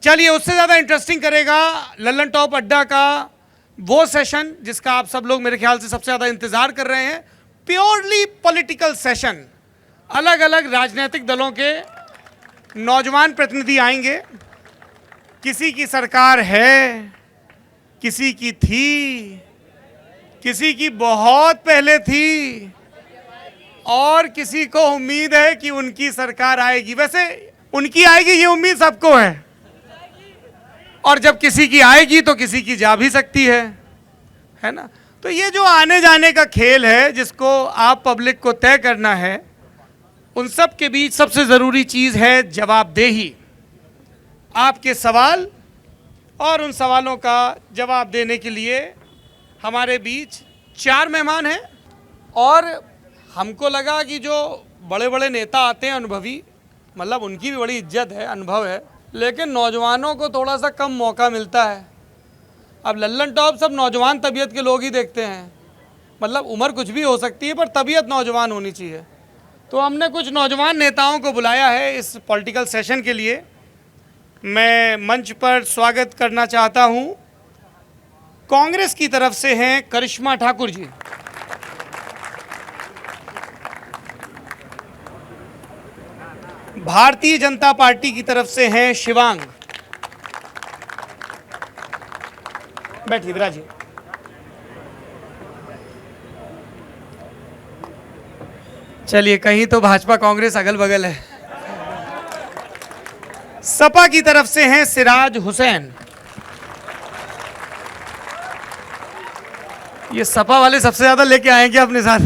चलिए, उससे ज़्यादा इंटरेस्टिंग करेगा लल्लन टॉप अड्डा का वो सेशन जिसका आप सब लोग मेरे ख्याल से सबसे ज़्यादा इंतज़ार कर रहे हैं। Purely political session. अलग अलग राजनीतिक दलों के नौजवान प्रतिनिधि आएंगे। किसी की सरकार है, किसी की थी, किसी की बहुत पहले थी, और किसी को उम्मीद है कि उनकी सरकार आएगी। वैसे उनकी आएगी ये उम्मीद सबको है, और जब किसी की आएगी तो किसी की जा भी सकती है ना। तो ये जो आने जाने का खेल है जिसको आप पब्लिक को तय करना है, उन सब के बीच सबसे ज़रूरी चीज़ है जवाबदेही। आपके सवाल और उन सवालों का जवाब देने के लिए हमारे बीच 4 मेहमान हैं। और हमको लगा कि जो बड़े बड़े नेता आते हैं अनुभवी, मतलब उनकी भी बड़ी इज्जत है, अनुभव है, लेकिन नौजवानों को थोड़ा सा कम मौका मिलता है। अब लल्लन टॉप सब नौजवान तबीयत के लोग ही देखते हैं, मतलब उम्र कुछ भी हो सकती है पर तबीयत नौजवान होनी चाहिए। तो हमने कुछ नौजवान नेताओं को बुलाया है इस पॉलिटिकल सेशन के लिए। मैं मंच पर स्वागत करना चाहता हूं, कांग्रेस की तरफ से हैं करिश्मा ठाकुर जी, भारतीय जनता पार्टी की तरफ से हैं शिवांग। बैठिए विराजिए। चलिए, कहीं तो भाजपा कांग्रेस अगल बगल है। सपा की तरफ से हैं सिराज हुसैन। ये सपा वाले सबसे ज्यादा लेके आए क्या अपने साथ?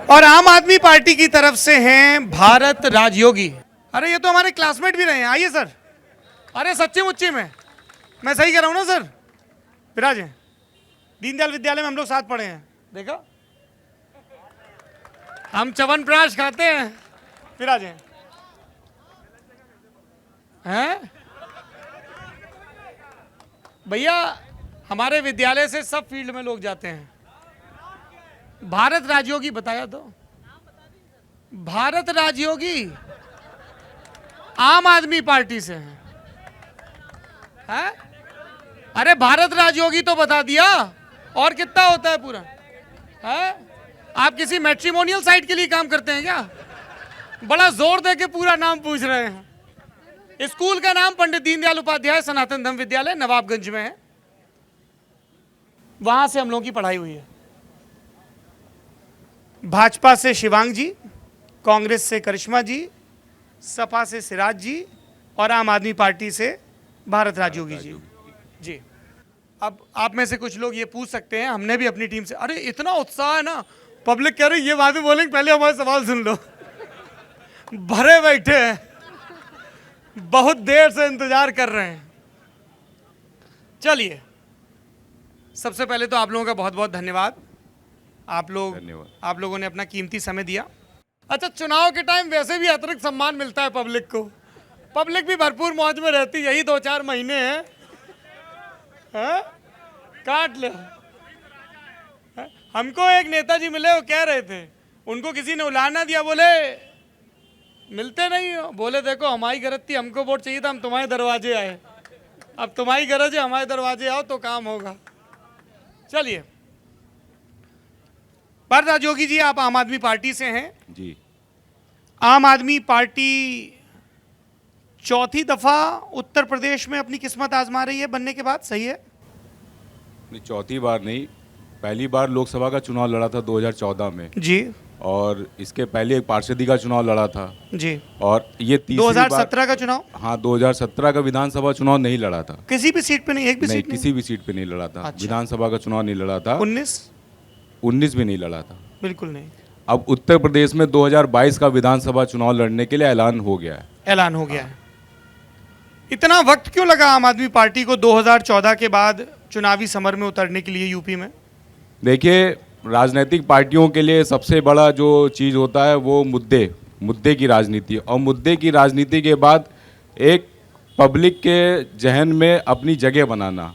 और आम आदमी पार्टी की तरफ से हैं भारत राजयोगी। अरे ये तो हमारे क्लासमेट भी रहे हैं, आइए सर। अरे सच्ची मुच्ची में मैं सही कह रहा हूं ना सर? विराज, दीनदयाल विद्यालय में हम लोग साथ पढ़े हैं, देखा? हम च्यवनप्राश खाते हैं। विराज हैं भैया, हमारे विद्यालय से सब फील्ड में लोग जाते हैं। भारत राजयोगी बताया तो। भारत राजयोगी आम आदमी पार्टी से हैं। है? अरे भारत राजयोगी तो बता दिया, और कितना होता है पूरा? है? आप किसी मैट्रिमोनियल साइट के लिए काम करते हैं क्या? बड़ा जोर दे के पूरा नाम पूछ रहे हैं। स्कूल का नाम पंडित दीनदयाल उपाध्याय सनातन धर्म विद्यालय नवाबगंज में है, वहां से हम लोगों की पढ़ाई हुई है। भाजपा से शिवांग जी, कांग्रेस से करिश्मा जी, सपा से सिराज जी, और आम आदमी पार्टी से भारत राजयोगी जी। अब आप में से कुछ लोग ये पूछ सकते हैं, हमने भी अपनी टीम से, अरे इतना उत्साह है ना, पब्लिक कह रही ये बाद में बोलेंगे, पहले हमारे सवाल सुन लो। भरे बैठे हैं, बहुत देर से इंतजार कर रहे हैं। चलिए, सबसे पहले तो आप लोगों का बहुत बहुत धन्यवाद। आप लोगों ने अपना कीमती समय दिया। अच्छा, चुनाव के टाइम वैसे भी अतिरिक्त सम्मान मिलता है पब्लिक को। पब्लिक भी भरपूर मौज में रहती, यही 2-4 महीने हैं, काट ले। हमको एक नेताजी मिले, वो कह रहे थे उनको किसी ने उलाना दिया, बोले मिलते नहीं हो। बोले देखो हमारी गरज थी, हमको वोट चाहिए था, हम तुम्हारे दरवाजे आए। अब तुम्हारी गरज है, हमारे दरवाजे आओ तो काम होगा। चलिए, भारत राजयोगी जी, आप आम आदमी पार्टी से हैं जी। आम आदमी पार्टी चौथी दफा उत्तर प्रदेश में अपनी किस्मत आजमा रही है बनने के बाद, सही है? नहीं, चौथी बार नहीं, पहली बार लोकसभा का चुनाव लड़ा था 2014 में जी, और इसके पहले एक पार्षदी का चुनाव लड़ा था जी, और ये तीसरी 2017 का चुनाव? हाँ, 2017 का विधानसभा चुनाव नहीं लड़ा था, किसी भी सीट पे नहीं, एक भी सीट नहीं? किसी भी सीट पे नहीं लड़ा था। अच्छा। विधानसभा का चुनाव नहीं लड़ा था। 19 भी नहीं लड़ा था, बिल्कुल नहीं। अब उत्तर प्रदेश में 2022 का विधानसभा चुनाव लड़ने के लिए ऐलान हो गया है। ऐलान हो गया है। इतना वक्त क्यों लगा आम आदमी पार्टी को 2014 के बाद चुनावी समर में उतरने के लिए यूपी में? देखिए, राजनीतिक पार्टियों के लिए सबसे बड़ा जो चीज़ होता है वो मुद्दे की राजनीति, और मुद्दे की राजनीति के बाद एक पब्लिक के जहन में अपनी जगह बनाना।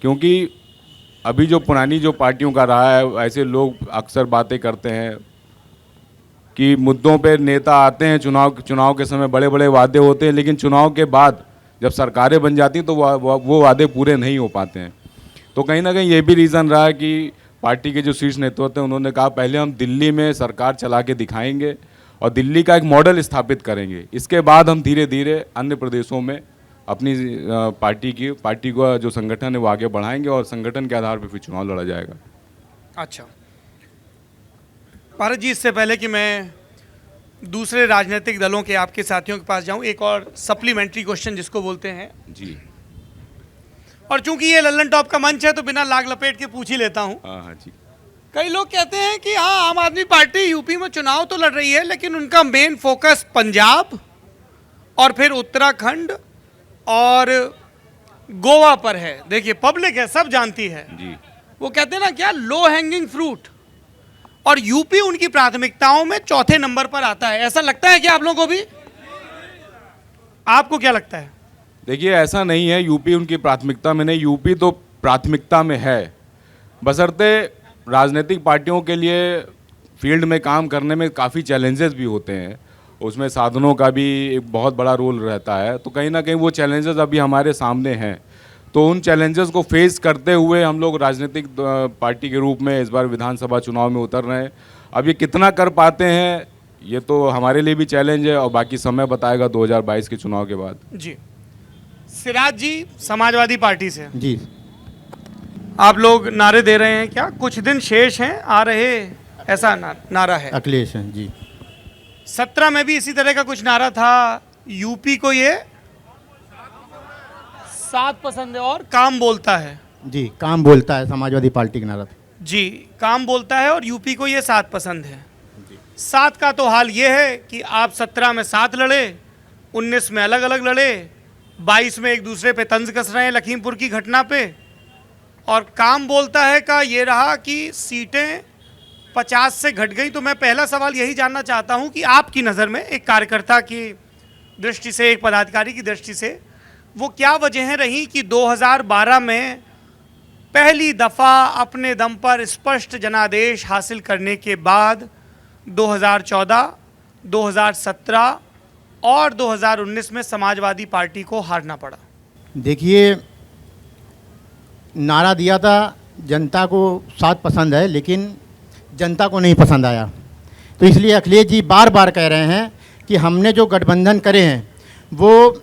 क्योंकि अभी जो पुरानी जो पार्टियों का रहा है, ऐसे लोग अक्सर बातें करते हैं कि मुद्दों पे नेता आते हैं, चुनाव के समय बड़े बड़े वादे होते हैं, लेकिन चुनाव के बाद जब सरकारें बन जाती हैं तो वो वादे पूरे नहीं हो पाते हैं। तो कहीं ना कहीं ये भी रीज़न रहा है कि पार्टी के जो शीर्ष नेतृत्व हैं उन्होंने कहा पहले हम दिल्ली में सरकार चला के दिखाएंगे और दिल्ली का एक मॉडल स्थापित करेंगे, इसके बाद हम धीरे धीरे अन्य प्रदेशों में अपनी पार्टी को जो संगठन है वो आगे बढ़ाएंगे और संगठन के आधार पर फिर चुनाव लड़ा जाएगा। अच्छा भारत जी, इससे पहले कि मैं दूसरे राजनीतिक दलों के आपके साथियों के पास जाऊं, एक और सप्लीमेंट्री क्वेश्चन जिसको बोलते हैं जी, और चूंकि ये लल्लन टॉप का मंच है तो बिना लाग लपेट के पूछ ही लेता हूं। हाँ जी। कई लोग कहते हैं कि हाँ, आम आदमी पार्टी यूपी में चुनाव तो लड़ रही है लेकिन उनका मेन फोकस पंजाब और फिर उत्तराखंड और गोवा पर है। देखिए पब्लिक है, सब जानती है जी। वो कहते हैं ना क्या, लो हैंगिंग फ्रूट, और यूपी उनकी प्राथमिकताओं में चौथे नंबर पर आता है। ऐसा लगता है कि आप लोगों को भी? आपको क्या लगता है? देखिए ऐसा नहीं है यूपी उनकी प्राथमिकता में नहीं, यूपी तो प्राथमिकता में है, बशर्ते राजनीतिक पार्टियों के लिए फील्ड में काम करने में काफ़ी चैलेंजेस भी होते हैं, उसमें साधनों का भी एक बहुत बड़ा रोल रहता है। तो कहीं ना कहीं वो चैलेंजेस अभी हमारे सामने हैं, तो उन चैलेंजेस को फेस करते हुए हम लोग राजनीतिक पार्टी के रूप में इस बार विधानसभा चुनाव में उतर रहे हैं। अब ये कितना कर पाते हैं ये तो हमारे लिए भी चैलेंज है और बाकी समय बताएगा 2022 के चुनाव के बाद। जी सिराज जी, समाजवादी पार्टी से जी, आप लोग नारे दे रहे हैं क्या? कुछ दिन शेष हैं आ रहे, ऐसा नारा है। अखिलेश हैं जी। 17 में भी इसी तरह का कुछ नारा था। यूपी को ये 7 पसंद है और काम बोलता है। जी, काम बोलता है समाजवादी पार्टी का नारा था। जी, काम बोलता है और यूपी को ये 7 पसंद है। 7 का तो हाल ये है कि आप 17 में 7 लड़े, 19 में अलग अलग लड़े, 22 में एक दूसरे पे तंज कस रहे हैं लखीमपुर की घटना पे, और काम बोलता है का ये रहा कि सीटें 50 से घट गई। तो मैं पहला सवाल यही जानना चाहता हूं कि आपकी नज़र में, एक कार्यकर्ता की दृष्टि से, एक पदाधिकारी की दृष्टि से, वो क्या वजहें रही कि 2012 में पहली दफ़ा अपने दम पर स्पष्ट जनादेश हासिल करने के बाद 2014, 2017 और 2019 में समाजवादी पार्टी को हारना पड़ा? देखिए, नारा दिया था जनता को 7 पसंद है, लेकिन जनता को नहीं पसंद आया। तो इसलिए अखिलेश जी बार बार कह रहे हैं कि हमने जो गठबंधन करे हैं वो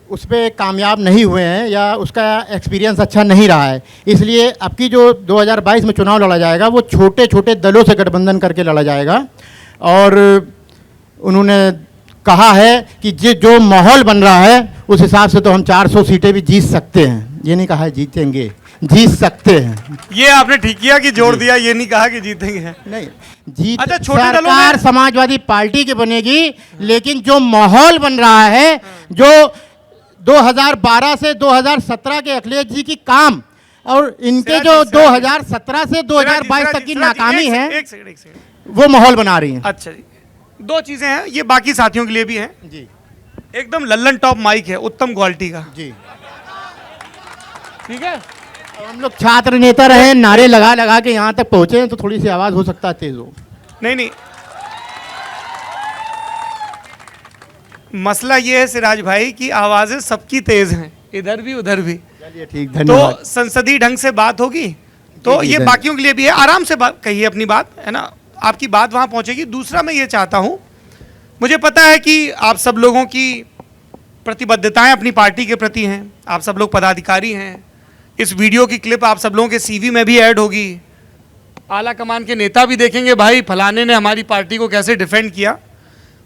उस पर कामयाब नहीं हुए हैं या उसका एक्सपीरियंस अच्छा नहीं रहा है। इसलिए अब की जो 2022 में चुनाव लड़ा जाएगा वो छोटे छोटे दलों से गठबंधन करके लड़ा जाएगा। और उन्होंने कहा है कि जो माहौल बन रहा है उस हिसाब से तो हम 400 सीटें भी जीत सकते हैं। ये नहीं कहा है जीतेंगे, जीत सकते हैं। ये आपने ठीक किया कि जोड़ दिया, ये नहीं कहा कि जीतेंगे। नहीं, जीत अच्छा, छोटे दलों में सरकार समाजवादी पार्टी की बनेगी, लेकिन जो माहौल बन रहा है, जो 2012 से 2017 के अखिलेश जी की काम और इनके जो 2017 से 2022 तक की नाकामी है, एक सेकंड वो माहौल बना रही है। अच्छा जी, 2 चीजें हैं, ये बाकी साथियों के लिए भी हैं। जी एकदम लल्लन टॉप माइक है, उत्तम क्वालिटी का। जी, ठीक है। हम लोग छात्र नेता रहे, नारे लगा लगा के यहाँ तक पहुँचे हैं, तो थोड़ी सी आवाज़ हो सकता है तेज हो। नहीं, मसला ये है सिराज भाई कि आवाज़ें सबकी तेज हैं, इधर भी उधर भी। चलिए ठीक, धन्यवाद। तो संसदीय ढंग से बात होगी तो ये बाकियों के लिए भी है। आराम से बात कहिए अपनी बात, है ना, आपकी बात वहाँ पहुँचेगी। दूसरा मैं ये चाहता हूँ, मुझे पता है कि आप सब लोगों की प्रतिबद्धताएं अपनी पार्टी के प्रति हैं, आप सब लोग पदाधिकारी हैं। इस वीडियो की क्लिप आप सब लोगों के सीवी में भी ऐड होगी, आला कमान के नेता भी देखेंगे भाई फलाने ने हमारी पार्टी को कैसे डिफेंड किया।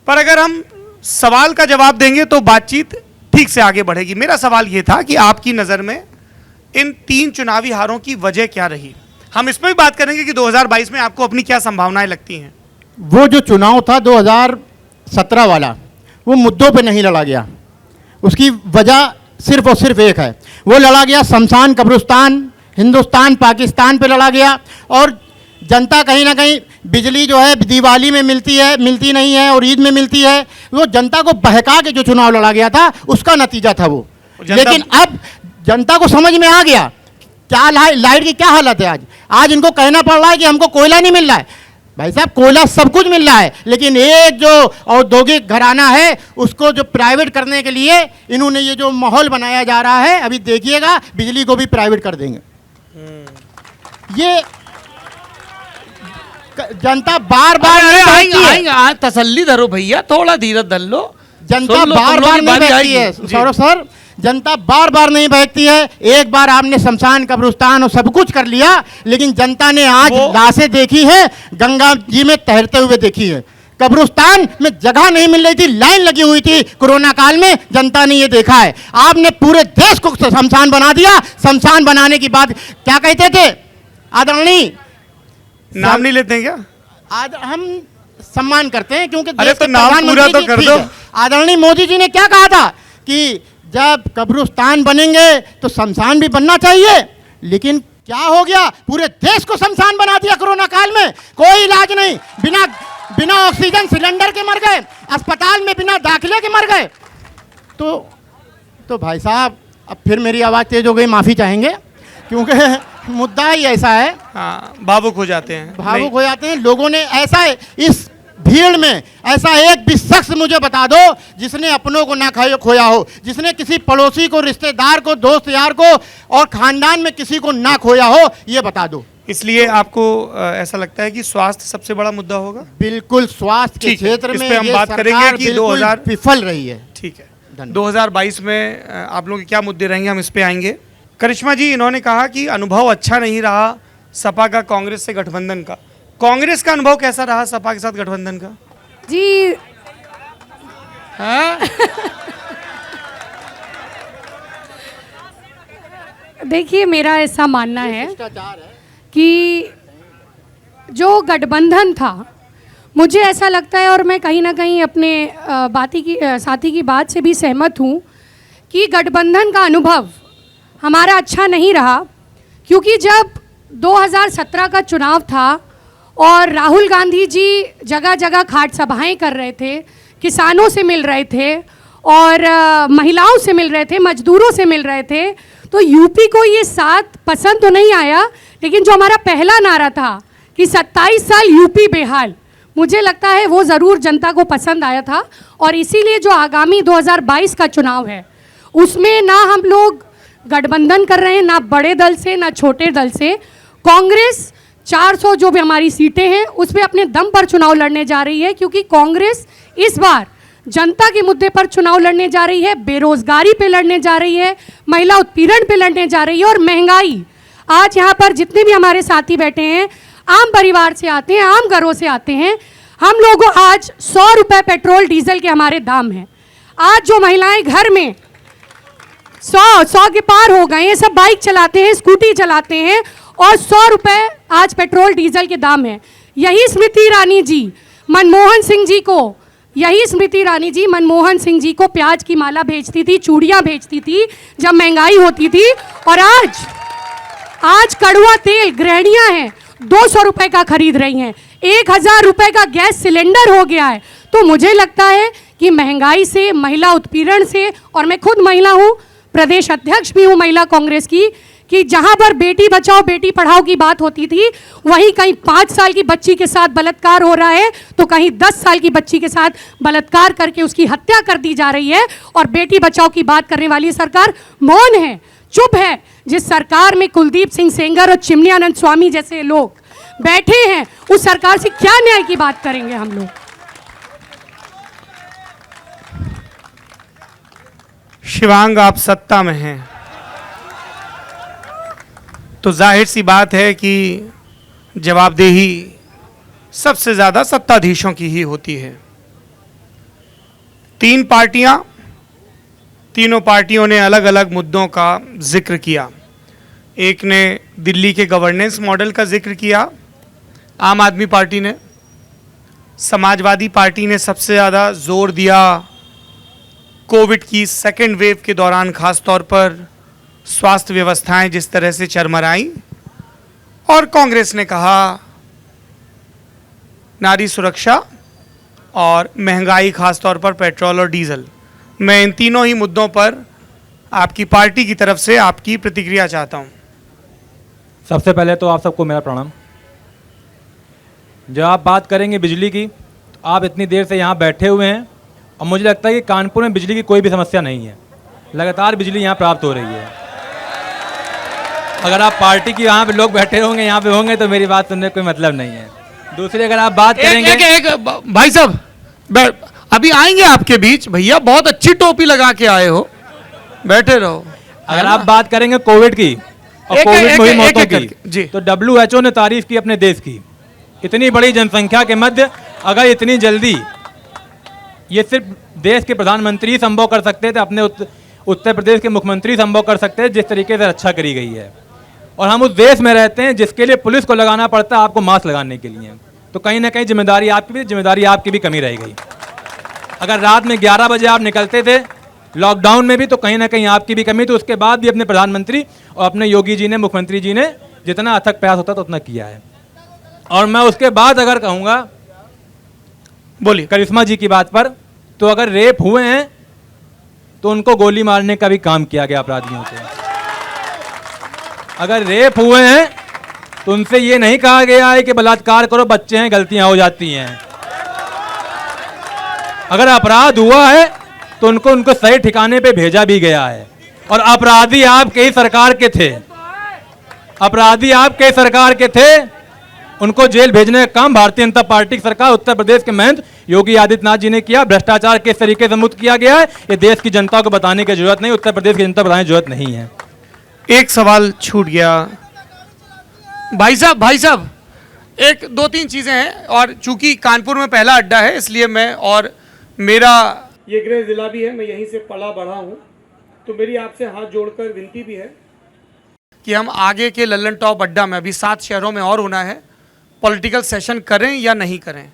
पर अगर हम सवाल का जवाब देंगे तो बातचीत ठीक से आगे बढ़ेगी। मेरा सवाल ये था कि आपकी नज़र में इन 3 चुनावी हारों की वजह क्या रही? हम इस पर भी बात करेंगे कि 2022 में आपको अपनी क्या संभावनाएं लगती हैं। वो जो चुनाव था 2017 वाला, वो मुद्दों पे नहीं लड़ा गया। उसकी वजह सिर्फ और सिर्फ एक है, वो लड़ा गया शमशान कब्रिस्तान, हिंदुस्तान पाकिस्तान पे लड़ा गया। और जनता कहीं ना कहीं, बिजली जो है दिवाली में मिलती है, मिलती नहीं है, और ईद में मिलती है। वो जनता को बहका के जो चुनाव लड़ा गया था उसका नतीजा था वो। लेकिन अब जनता को समझ में आ गया क्या लाइट की क्या हालत है। आज इनको कहना पड़ रहा है कि हमको कोयला नहीं मिल रहा है। भाई साहब कोयला सब कुछ मिल रहा है, लेकिन एक जो औद्योगिक घराना है उसको जो प्राइवेट करने के लिए इन्होंने ये जो माहौल बनाया जा रहा है, अभी देखिएगा बिजली को भी प्राइवेट कर देंगे। ये जनता बार बार तसल्ली धरो भैया, थोड़ा धीरज धर लो। जनता बार बार नहीं बहती है सौरभ सर, जनता बार बार नहीं बहती है। एक बार आपने शमशान कब्रिस्तान और सब कुछ कर लिया, लेकिन जनता ने आज लाशें देखी है, गंगा जी में तैरते हुए देखी है। कब्रिस्तान में जगह नहीं मिल रही थी, लाइन लगी हुई थी कोरोना काल में, जनता ने ये देखा है। आपने पूरे देश को शमशान बना दिया। शमशान बनाने की बात क्या कहते थे आदरणीय, नाम नहीं लेते हैं क्या? आज हम सम्मान करते हैं क्योंकि अरे तो नाम पूरा तो कर दो। आदरणीय मोदी जी ने क्या कहा था कि जब कब्रिस्तान बनेंगे तो शमशान भी बनना चाहिए, लेकिन क्या हो गया, पूरे देश को शमशान बना दिया कोरोना काल में। कोई इलाज नहीं, बिना ऑक्सीजन सिलेंडर के मर गए, अस्पताल में बिना दाखिले के मर गए। तो भाई साहब अब फिर मेरी आवाज़ तेज हो गई, माफ़ी चाहेंगे क्योंकि मुद्दा ही ऐसा है। हाँ, भावुक हो जाते हैं, भावुक हो जाते हैं लोगों ने। ऐसा है इस भीड़ में ऐसा एक भी शख्स मुझे बता दो जिसने अपनों को ना खोया हो, जिसने किसी पड़ोसी को, रिश्तेदार को, दोस्त यार को और खानदान में किसी को ना खोया हो, ये बता दो। इसलिए आपको ऐसा लगता है कि स्वास्थ्य सबसे बड़ा मुद्दा होगा? बिल्कुल, स्वास्थ्य के क्षेत्र में हम बात करेंगे कि 2000 विफल रही है। ठीक है, 2022 में आप लोगों के क्या मुद्दे रहेंगे, हम इस पे आएंगे। करिश्मा जी, इन्होंने कहा कि अनुभव अच्छा नहीं रहा सपा का कांग्रेस से गठबंधन का। कांग्रेस का अनुभव कैसा रहा सपा के साथ गठबंधन का? जी देखिए, मेरा ऐसा मानना है कि जो गठबंधन था, मुझे ऐसा लगता है और मैं कहीं ना कहीं अपने साथी की बात से भी सहमत हूँ कि गठबंधन का अनुभव हमारा अच्छा नहीं रहा, क्योंकि जब 2017 का चुनाव था और राहुल गांधी जी जगह जगह खाट सभाएं कर रहे थे, किसानों से मिल रहे थे और महिलाओं से मिल रहे थे, मजदूरों से मिल रहे थे, तो यूपी को ये साथ पसंद तो नहीं आया, लेकिन जो हमारा पहला नारा था कि 27 साल यूपी बेहाल, मुझे लगता है वो ज़रूर जनता को पसंद आया था। और इसीलिए जो आगामी 2022 का चुनाव है उसमें ना हम लोग गठबंधन कर रहे हैं, ना बड़े दल से ना छोटे दल से। कांग्रेस 400 जो भी हमारी सीटें हैं उस पर अपने दम पर चुनाव लड़ने जा रही है, क्योंकि कांग्रेस इस बार जनता के मुद्दे पर चुनाव लड़ने जा रही है, बेरोजगारी पे लड़ने जा रही है, महिला उत्पीड़न पे लड़ने जा रही है और महंगाई। आज यहाँ पर जितने भी हमारे साथी बैठे हैं आम परिवार से आते हैं, आम घरों से आते हैं। हम लोगों आज 100 रुपये पेट्रोल डीजल के हमारे दाम हैं। आज जो महिलाएं घर में 100 के पार हो गए हैं, सब बाइक चलाते हैं, स्कूटी चलाते हैं और 100 रुपये आज पेट्रोल डीजल के दाम है। यही स्मृति ईरानी जी मनमोहन सिंह जी को प्याज की माला भेजती थी, चूड़ियाँ भेजती थी जब महंगाई होती थी। और आज कड़वा तेल गृहिणियाँ हैं 200 रुपये का खरीद रही हैं, 1000 रुपये का गैस सिलेंडर हो गया है। तो मुझे लगता है कि महंगाई से, महिला उत्पीड़न से, और मैं खुद महिला हूँ, प्रदेश अध्यक्ष भी हूँ महिला कांग्रेस की, कि जहाँ पर बेटी बचाओ बेटी पढ़ाओ की बात होती थी, वहीं कहीं 5 साल की बच्ची के साथ बलात्कार हो रहा है तो कहीं 10 साल की बच्ची के साथ बलात्कार करके उसकी हत्या कर दी जा रही है। और बेटी बचाओ की बात करने वाली सरकार मौन है, चुप है। जिस सरकार में कुलदीप सिंह सेंगर और चिमनी आनंद स्वामी जैसे लोग बैठे हैं, उस सरकार से क्या न्याय की बात करेंगे हम लोग? शिवांग, आप सत्ता में हैं तो जाहिर सी बात है कि जवाबदेही सबसे ज़्यादा सत्ताधीशों की ही होती है। 3 पार्टियां, तीनों पार्टियों ने अलग अलग मुद्दों का जिक्र किया। एक ने दिल्ली के गवर्नेंस मॉडल का जिक्र किया, आम आदमी पार्टी ने। समाजवादी पार्टी ने सबसे ज़्यादा जोर दिया कोविड की सेकेंड वेव के दौरान, खास तौर पर स्वास्थ्य व्यवस्थाएं जिस तरह से चरमराई। और कांग्रेस ने कहा नारी सुरक्षा और महंगाई, खास तौर पर पेट्रोल और डीजल। मैं इन तीनों ही मुद्दों पर आपकी पार्टी की तरफ से आपकी प्रतिक्रिया चाहता हूं। सबसे पहले तो आप सबको मेरा प्रणाम। जब आप बात करेंगे बिजली की, तो आप इतनी देर से यहाँ बैठे हुए हैं और मुझे लगता है कि कानपुर में बिजली की कोई भी समस्या नहीं है, लगातार बिजली यहाँ प्राप्त हो रही है। अगर आप पार्टी की यहाँ पे लोग बैठे होंगे, यहाँ पे होंगे, तो मेरी बात सुनने का कोई मतलब नहीं है। दूसरी अगर आप बात करेंगे एक भाई साहब अभी आएंगे आपके बीच, भैया बहुत अच्छी टोपी लगा के आए हो, बैठे रहो। अगर आप बात करेंगे कोविड की और एक- कोविड एक- में हुई एक- मौतों एक- एक- की, जी। तो WHO ने तारीफ की अपने देश की। इतनी बड़ी जनसंख्या के मध्य अगर इतनी जल्दी, ये सिर्फ देश के प्रधानमंत्री ही संभव कर सकते थे, अपने उत्तर प्रदेश के मुख्यमंत्री संभव कर सकते हैं, जिस तरीके से रक्षा करी गई है। और हम उस देश में रहते हैं जिसके लिए पुलिस को लगाना पड़ता है आपको मास्क लगाने के लिए, तो कहीं ना कहीं जिम्मेदारी आपकी भी कमी रह गई। अगर रात में 11 बजे आप निकलते थे लॉकडाउन में भी, तो कहीं ना कहीं आपकी भी कमी। तो उसके बाद भी अपने प्रधानमंत्री और अपने योगी जी ने, मुख्यमंत्री जी ने जितना अथक प्रयास होता तो उतना किया है। और मैं उसके बाद अगर कहूँगा, बोलिए। करिश्मा जी की बात पर, तो अगर रेप हुए हैं तो उनको गोली मारने का भी काम किया गया अपराधियों से। अगर रेप हुए हैं तो उनसे ये नहीं कहा गया है कि बलात्कार करो, बच्चे हैं, गलतियां हो जाती हैं। अगर अपराध हुआ है तो उनको सही ठिकाने पे भेजा भी गया है। और अपराधी आपके ही सरकार के थे, अपराधी आपके सरकार के थे, उनको जेल भेजने का काम भारतीय जनता पार्टी की सरकार, उत्तर प्रदेश के महंत योगी आदित्यनाथ जी ने किया। भ्रष्टाचार किस तरीके से मुक्त किया गया है, ये देश की जनता को बताने की जरूरत नहीं, उत्तर प्रदेश की जनता को बताने की जरूरत नहीं है। एक सवाल छूट गया भाई साहब, एक दो तीन चीजें हैं, और चूंकि कानपुर में पहला अड्डा है इसलिए मैं, और मेरा ये गृह जिला भी है, मैं यहीं से पला बढ़ा हूँ, तो मेरी आपसे हाथ जोड़कर विनती भी है कि हम आगे के लल्लन टॉप अड्डा में, अभी 7 शहरों में और होना है, पॉलिटिकल सेशन करें या नहीं करें।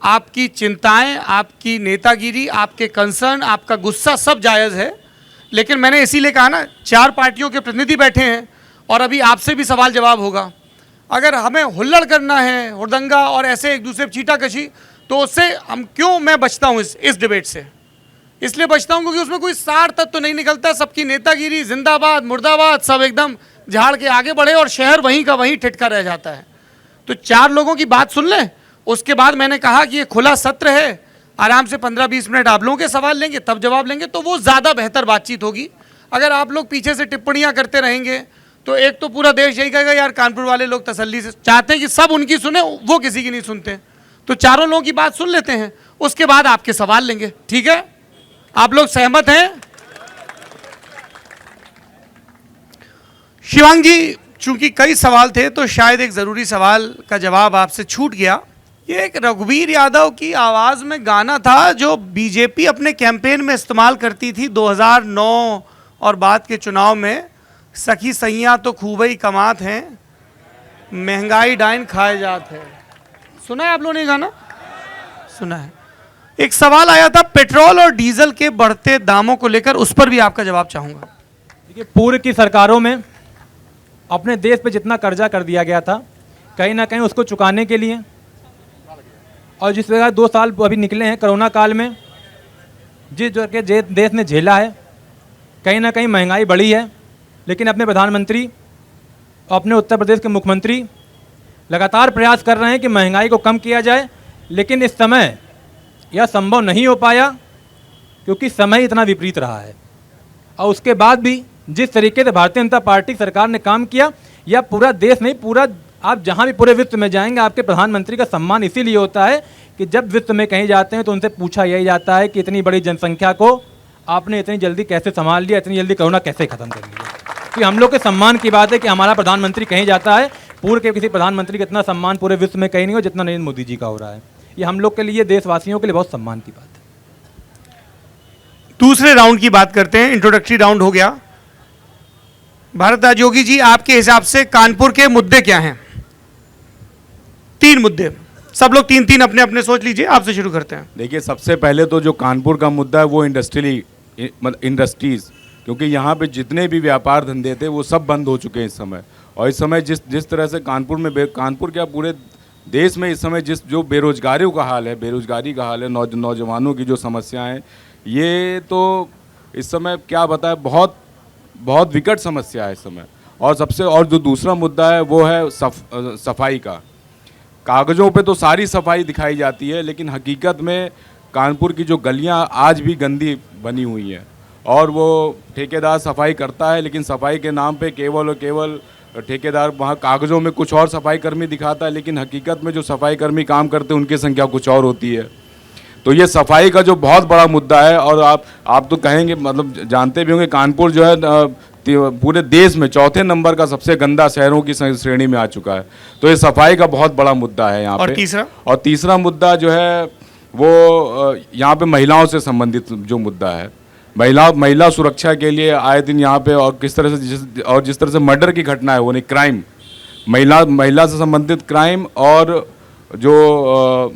आपकी चिंताएं, आपकी नेतागिरी, आपके कंसर्न, आपका गुस्सा सब जायज़ है, लेकिन मैंने इसीलिए कहा ना, 4 पार्टियों के प्रतिनिधि बैठे हैं और अभी आपसे भी सवाल जवाब होगा। अगर हमें हुल्लड़ करना है, हुड़दंगा और ऐसे एक दूसरे पर छीटाकशी, तो उससे मैं बचता हूँ इस डिबेट से। इसलिए बचता हूँ क्योंकि उसमें कोई सार तत्व तो नहीं निकलता, सबकी नेतागिरी, जिंदाबाद मुर्दाबाद, सब एकदम झाड़ के आगे बढ़े और शहर वहीं का वहीं ठिठका रह जाता है। तो 4 लोगों की बात सुन लें, उसके बाद मैंने कहा कि ये खुला सत्र है, आराम से 15-20 मिनट आप लोगों के सवाल लेंगे, तब जवाब लेंगे, तो वो ज़्यादा बेहतर बातचीत होगी। अगर आप लोग पीछे से टिप्पणियां करते रहेंगे तो एक तो पूरा देश यही कहेगा यार कानपुर वाले लोग तसल्ली से चाहते हैं कि सब उनकी सुने, वो किसी की नहीं सुनते। तो 4 लोगों की बात सुन लेते हैं, उसके बाद आपके सवाल लेंगे, ठीक है? आप लोग सहमत हैं? शिवांग जी, चूंकि कई सवाल थे तो शायद एक ज़रूरी सवाल का जवाब आपसे छूट गया। ये एक रघुवीर यादव की आवाज़ में गाना था जो बीजेपी अपने कैंपेन में इस्तेमाल करती थी 2009 और बाद के चुनाव में, सखी सैया तो खूब ही कमात हैं, महंगाई डाइन खाए जात है। सुना है आप लोगों ने गाना? सुना है। एक सवाल आया था पेट्रोल और डीजल के बढ़ते दामों को लेकर, उस पर भी आपका जवाब चाहूँगा। देखिए, पूर्व की सरकारों में अपने देश पे जितना कर्जा कर दिया गया था, कहीं ना कहीं उसको चुकाने के लिए, और जिस प्रकार 2 साल अभी निकले हैं कोरोना काल में, जिस जो के देश ने झेला है, कहीं ना कहीं महंगाई बढ़ी है, लेकिन अपने प्रधानमंत्री और अपने उत्तर प्रदेश के मुख्यमंत्री लगातार प्रयास कर रहे हैं कि महंगाई को कम किया जाए, लेकिन इस समय यह संभव नहीं हो पाया क्योंकि समय इतना विपरीत रहा है। और उसके बाद भी जिस तरीके से भारतीय जनता पार्टी सरकार ने काम किया, या पूरा देश नहीं, पूरा आप जहाँ भी पूरे विश्व में जाएंगे, आपके प्रधानमंत्री का सम्मान इसीलिए होता है कि जब विश्व में कहीं जाते हैं तो उनसे पूछा यही जाता है कि इतनी बड़ी जनसंख्या को आपने इतनी जल्दी कैसे संभाल लिया, इतनी जल्दी कोरोना कैसे ख़त्म कर लिया। तो हम लोग के सम्मान की बात है कि हमारा प्रधानमंत्री कहीं जाता है, पूर्व के किसी प्रधानमंत्री का इतना सम्मान पूरे विश्व में कहीं नहीं हो जितना नरेंद्र मोदी जी का हो रहा है। ये हम लोग के लिए, देशवासियों के लिए बहुत सम्मान की बात है। दूसरे राउंड की बात करते हैं, इंट्रोडक्टरी राउंड हो गया। भारत योगी जी, आपके हिसाब से कानपुर के मुद्दे क्या हैं? 3 मुद्दे, सब लोग 3-3 अपने अपने सोच लीजिए, आपसे शुरू करते हैं। देखिए, सबसे पहले तो जो कानपुर का मुद्दा है वो इंडस्ट्रीज़, क्योंकि यहाँ पे जितने भी व्यापार धंधे थे वो सब बंद हो चुके हैं इस समय। और इस समय जिस तरह से कानपुर क्या पूरे देश में इस समय जो बेरोजगारी का हाल है, नौजवानों की जो समस्याएं हैं, ये तो इस समय क्या बताएं, बहुत बहुत विकट समस्या है इस समय। और जो दूसरा मुद्दा है वो है सफाई का। कागज़ों पे तो सारी सफाई दिखाई जाती है, लेकिन हकीकत में कानपुर की जो गलियां आज भी गंदी बनी हुई हैं और वो ठेकेदार सफाई करता है, लेकिन सफाई के नाम पे केवल और केवल ठेकेदार वहाँ कागज़ों में कुछ और सफाई कर्मी दिखाता है, लेकिन हकीकत में जो सफाई कर्मी काम करते हैं उनकी संख्या कुछ और होती है। तो ये सफाई का जो बहुत बड़ा मुद्दा है, और आप तो कहेंगे, मतलब जानते भी होंगे, कानपुर जो है पूरे देश में चौथे नंबर का सबसे गंदा शहरों की श्रेणी में आ चुका है। तो ये सफाई का बहुत बड़ा मुद्दा है यहाँ पे। और तीसरा मुद्दा जो है वो यहाँ पे महिलाओं से संबंधित जो मुद्दा है, महिला सुरक्षा के लिए आए दिन यहाँ पे, और किस तरह से जिस तरह से मर्डर की घटना है वो नहीं, क्राइम, महिला से संबंधित क्राइम और जो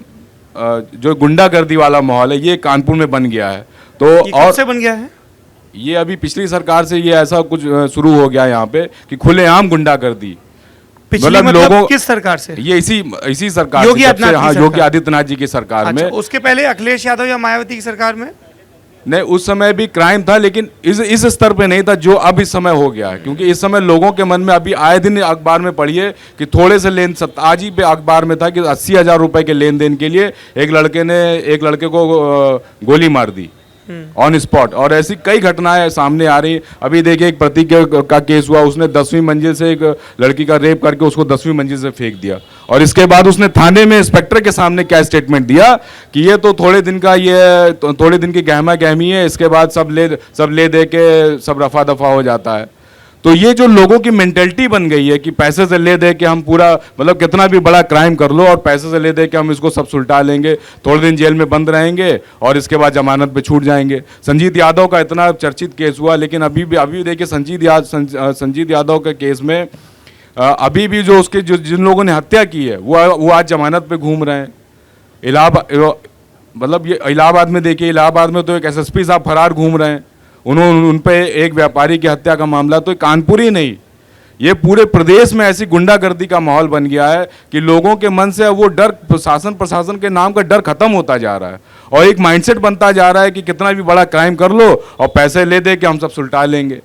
गुंडागर्दी वाला माहौल है, ये कानपुर में बन गया है। तो ये कब से बन गया है? ये अभी पिछली सरकार से ये ऐसा कुछ शुरू हो गया यहाँ पे कि खुलेआम गुंडागर्दी। मतलब लोगों किस सरकार से? ये इसी सरकार, योगी आदित्यनाथ, योगी आदित्यनाथ जी की सरकार में। उसके पहले अखिलेश यादव या मायावती की सरकार में? नहीं, उस समय भी क्राइम था, लेकिन इस स्तर पे नहीं था जो अब इस समय हो गया है। क्योंकि इस समय लोगों के मन में अभी आए दिन अखबार में पढ़िए कि थोड़े से आज ही पे अखबार में था कि 80,000 रुपए के लेन देन के लिए एक लड़के को गोली मार दी ऑन स्पॉट। और ऐसी कई घटनाएं सामने आ रही। अभी देखिए, एक प्रतीक का केस हुआ, उसने 10वीं मंजिल से एक लड़की का रेप करके उसको 10वीं मंजिल से फेंक दिया, और इसके बाद उसने थाने में इंस्पेक्टर के सामने क्या स्टेटमेंट दिया कि ये तो थोड़े दिन की गहमा गहमी है, इसके बाद सब ले दे के सब रफा दफा हो जाता है। तो ये जो लोगों की मेंटेलिटी बन गई है कि पैसे से ले दे के हम पूरा, मतलब कितना भी बड़ा क्राइम कर लो और पैसे से ले दे के हम इसको सब सुलटा लेंगे, थोड़े दिन जेल में बंद रहेंगे और इसके बाद जमानत पे छूट जाएंगे। संजीत यादव का इतना चर्चित केस हुआ, लेकिन अभी देखिए संजीत यादव के केस में अभी भी जो उसके जिन लोगों ने हत्या की है वो आज जमानत पे घूम रहे हैं। मतलब ये इलाहाबाद में देखिए, इलाहाबाद में तो एक SSP साहब फरार घूम रहे हैं। उन पे एक व्यापारी की हत्या का मामला। तो कानपुर ही नहीं, ये पूरे प्रदेश में ऐसी गुंडागर्दी का माहौल बन गया है कि लोगों के मन से वो डर, प्रशासन के नाम का डर खत्म होता जा रहा है, और एक माइंडसेट बनता जा रहा है कि कितना भी बड़ा क्राइम कर लो और पैसे ले दे के हम सब सुलटा लेंगे।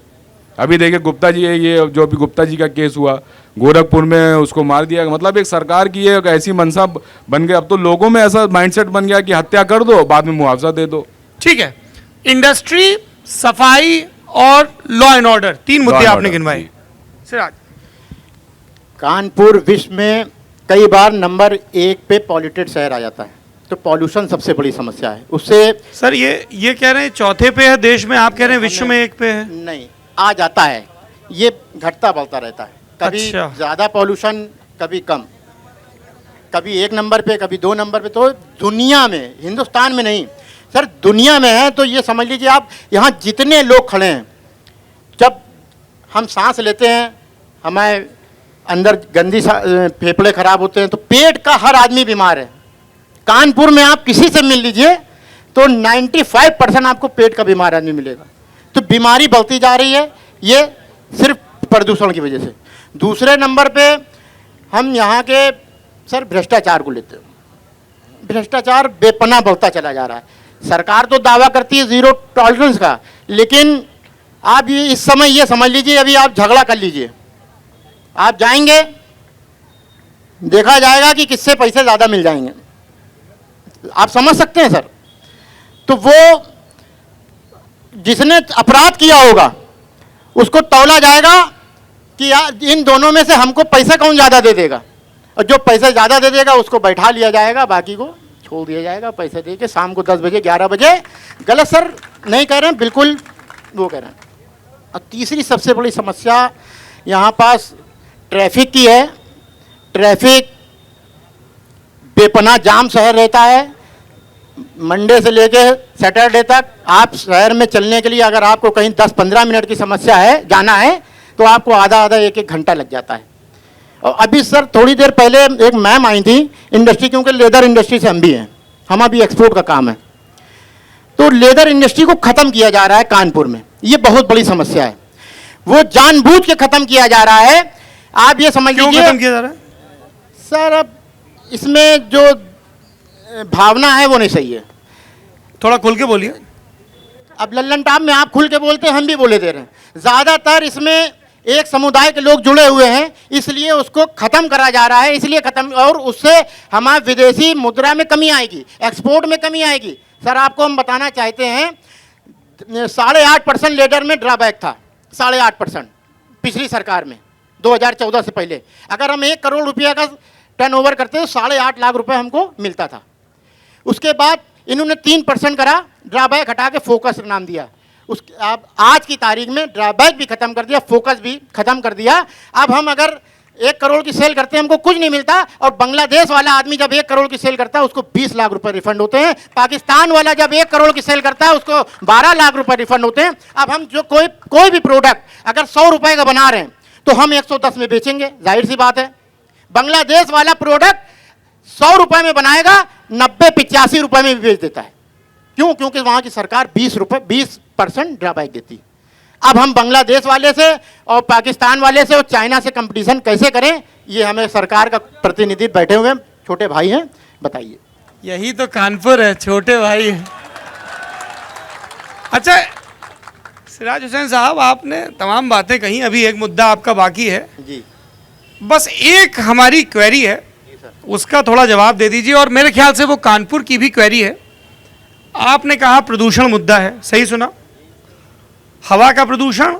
अभी देखिए गुप्ता जी, ये जो अभी गुप्ता जी का केस हुआ गोरखपुर में, उसको मार दिया। मतलब एक सरकार की ये ऐसी मनसा बन गई। अब तो लोगों में ऐसा माइंडसेट बन गया कि हत्या कर दो, बाद में मुआवजा दे दो। ठीक है, इंडस्ट्री, सफाई और लॉ एंड ऑर्डर, 3 मुद्दे आपने गिनवाए। सिराज, कानपुर विश्व में कई बार नंबर 1 पे पॉल्यूटेड शहर आ जाता है, तो पॉल्यूशन सबसे बड़ी समस्या है। उससे सर ये कह रहे हैं चौथे पे है देश में, आप कह रहे हैं विश्व में 1 पे है? नहीं, आ जाता है, ये घटता बढ़ता रहता है। कभी ज़्यादा पॉल्यूशन, कभी कम, कभी 1 नंबर पे, कभी 2 नंबर पे। तो दुनिया में, हिंदुस्तान में नहीं सर, दुनिया में है। तो ये समझ लीजिए आप, यहाँ जितने लोग खड़े हैं, जब हम सांस लेते हैं हमारे अंदर गंदी फेफड़े खराब होते हैं, तो पेट का हर आदमी बीमार है। कानपुर में आप किसी से मिल लीजिए तो 95% आपको पेट का बीमार आदमी मिलेगा। तो बीमारी बढ़ती जा रही है, ये सिर्फ प्रदूषण की वजह से। दूसरे नंबर पे हम यहाँ के सर भ्रष्टाचार को लेते हैं। भ्रष्टाचार बेपनाह बढ़ता चला जा रहा है। सरकार तो दावा करती है 0 टॉलरेंस का, लेकिन आप ये इस समय ये समझ लीजिए, अभी आप झगड़ा कर लीजिए, आप जाएंगे, देखा जाएगा कि किससे पैसे ज़्यादा मिल जाएंगे। आप समझ सकते हैं सर। तो वो जिसने अपराध किया होगा उसको तौला जाएगा कि यार इन दोनों में से हमको पैसा कौन ज़्यादा दे देगा, और जो पैसा ज़्यादा दे देगा उसको बैठा लिया जाएगा, बाकी को छोड़ दिया जाएगा पैसे दे के। शाम को 10 बजे 11 बजे, गलत सर नहीं कह रहे हैं, बिल्कुल वो कह रहे हैं। और तीसरी सबसे बड़ी समस्या यहाँ पास ट्रैफिक की है। ट्रैफिक बेपनाह जाम शहर रहता है। मंडे से लेके सैटरडे तक आप शहर में चलने के लिए अगर आपको कहीं 10-15 मिनट की समस्या है, जाना है, तो आपको आधा 1-1 घंटा लग जाता है। और अभी सर थोड़ी देर पहले एक मैम आई थी इंडस्ट्री, क्योंकि लेदर इंडस्ट्री से हम भी हैं, हम अभी एक्सपोर्ट का काम है। तो लेदर इंडस्ट्री को ख़त्म किया जा रहा है कानपुर में, ये बहुत बड़ी समस्या है। वो जानबूझ के ख़त्म किया जा रहा है। आप ये समझ लीजिए। क्यों ख़त्म किया जा रहा है सर? अब इसमें जो भावना है वो नहीं सही है। थोड़ा खुल के बोलिए। अब लल्लन टाप में आप खुल के बोलते हैं, हम भी बोले दे रहे हैं। ज़्यादातर इसमें एक समुदाय के लोग जुड़े हुए हैं, इसलिए उसको ख़त्म करा जा रहा है, इसलिए ख़त्म, और उससे हमारे विदेशी मुद्रा में कमी आएगी, एक्सपोर्ट में कमी आएगी। सर आपको हम बताना चाहते हैं 8.5% लेडर में ड्रॉबैक था, 8.5% पिछली सरकार में 2014 से पहले। अगर हम 1 करोड़ रुपया का टर्नओवर करते तो 8.5 लाख रुपए हमको मिलता था। उसके बाद इन्होंने 3% करा, ड्रॉबैक हटा के फोकस नाम दिया। उस अब आज की तारीख में ड्रॉबैक भी खत्म कर दिया, फोकस भी खत्म कर दिया। अब हम अगर 1 करोड़ की सेल करते हैं हमको कुछ नहीं मिलता, और बांग्लादेश वाला आदमी जब 1 करोड़ की सेल करता है उसको 20 लाख रुपए रिफंड होते हैं। पाकिस्तान वाला जब 1 करोड़ की सेल करता है उसको 12 लाख रुपए रिफंड होते हैं। अब हम जो कोई भी प्रोडक्ट अगर 100 रुपए का बना रहे हैं तो हम 110 में बेचेंगे, जाहिर सी बात है। बांग्लादेश वाला प्रोडक्ट 100 रुपए में बनाएगा, 90-85 रुपए में भी बेच देता है। क्यों? क्योंकि वहां की सरकार 20% ड्रॉबैक देती है। अब हम बांग्लादेश वाले से और पाकिस्तान वाले से और चाइना से कंपटीशन कैसे करें? ये हमें सरकार का प्रतिनिधि बैठे हुए हैं, छोटे भाई हैं, बताइए। यही तो कानपुर है, छोटे भाई। अच्छा सिराज हुसैन साहब, आपने तमाम बातें कही, अभी एक मुद्दा आपका बाकी है जी। बस एक हमारी क्वेरी है, उसका थोड़ा जवाब दे दीजिए। और मेरे ख्याल से वो कानपुर की भी क्वेरी है। आपने कहा प्रदूषण मुद्दा है, सही सुना, हवा का प्रदूषण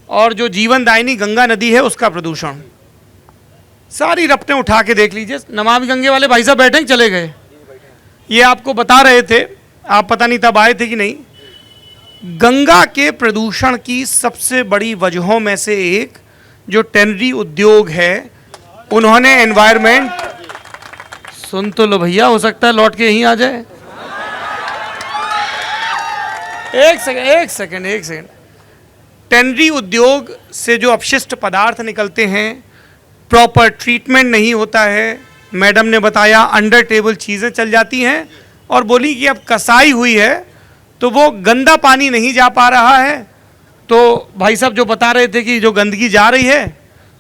और जो जीवनदायिनी गंगा नदी है उसका प्रदूषण। सारी रपटें उठा के देख लीजिए, नमामि गंगे वाले भाई साहब बैठे चले गए, ये आपको बता रहे थे, आप पता नहीं तब आए थे कि नहीं। गंगा के प्रदूषण की सबसे बड़ी वजहों में से एक जो टेनरी उद्योग है, उन्होंने एनवायरमेंट, सुन तो लो भैया, हो सकता है लौट के यहीं आ जाए। एक सेकंड। टेनरी उद्योग से जो अपशिष्ट पदार्थ निकलते हैं, प्रॉपर ट्रीटमेंट नहीं होता है। मैडम ने बताया अंडर टेबल चीज़ें चल जाती हैं, और बोली कि अब कसाई हुई है तो वो गंदा पानी नहीं जा पा रहा है। तो भाई साहब जो बता रहे थे कि जो गंदगी जा रही है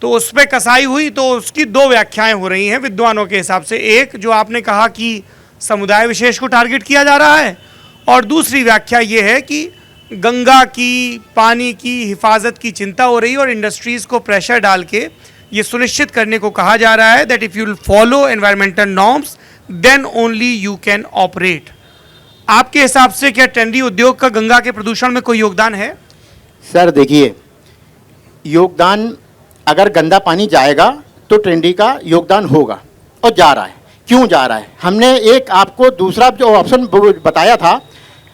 तो उस पर कसाई हुई, तो उसकी 2 व्याख्याएं हो रही हैं विद्वानों के हिसाब से। एक जो आपने कहा कि समुदाय विशेष को टारगेट किया जा रहा है, और दूसरी व्याख्या ये है कि गंगा की पानी की हिफाजत की चिंता हो रही है, और इंडस्ट्रीज़ को प्रेशर डाल के ये सुनिश्चित करने को कहा जा रहा है that if you will follow environmental norms then only you can operate. आपके हिसाब से क्या टेनरी उद्योग का गंगा के प्रदूषण में कोई योगदान है? सर देखिए, योगदान अगर गंदा पानी जाएगा तो टेनरी का योगदान होगा, और जा रहा है। क्यों जा रहा है? हमने एक आपको दूसरा जो ऑप्शन बताया था,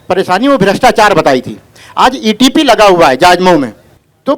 परेशानी वो भ्रष्टाचार बताई थी। आज ईटीपी लगा हुआ है जाजमऊ में, तो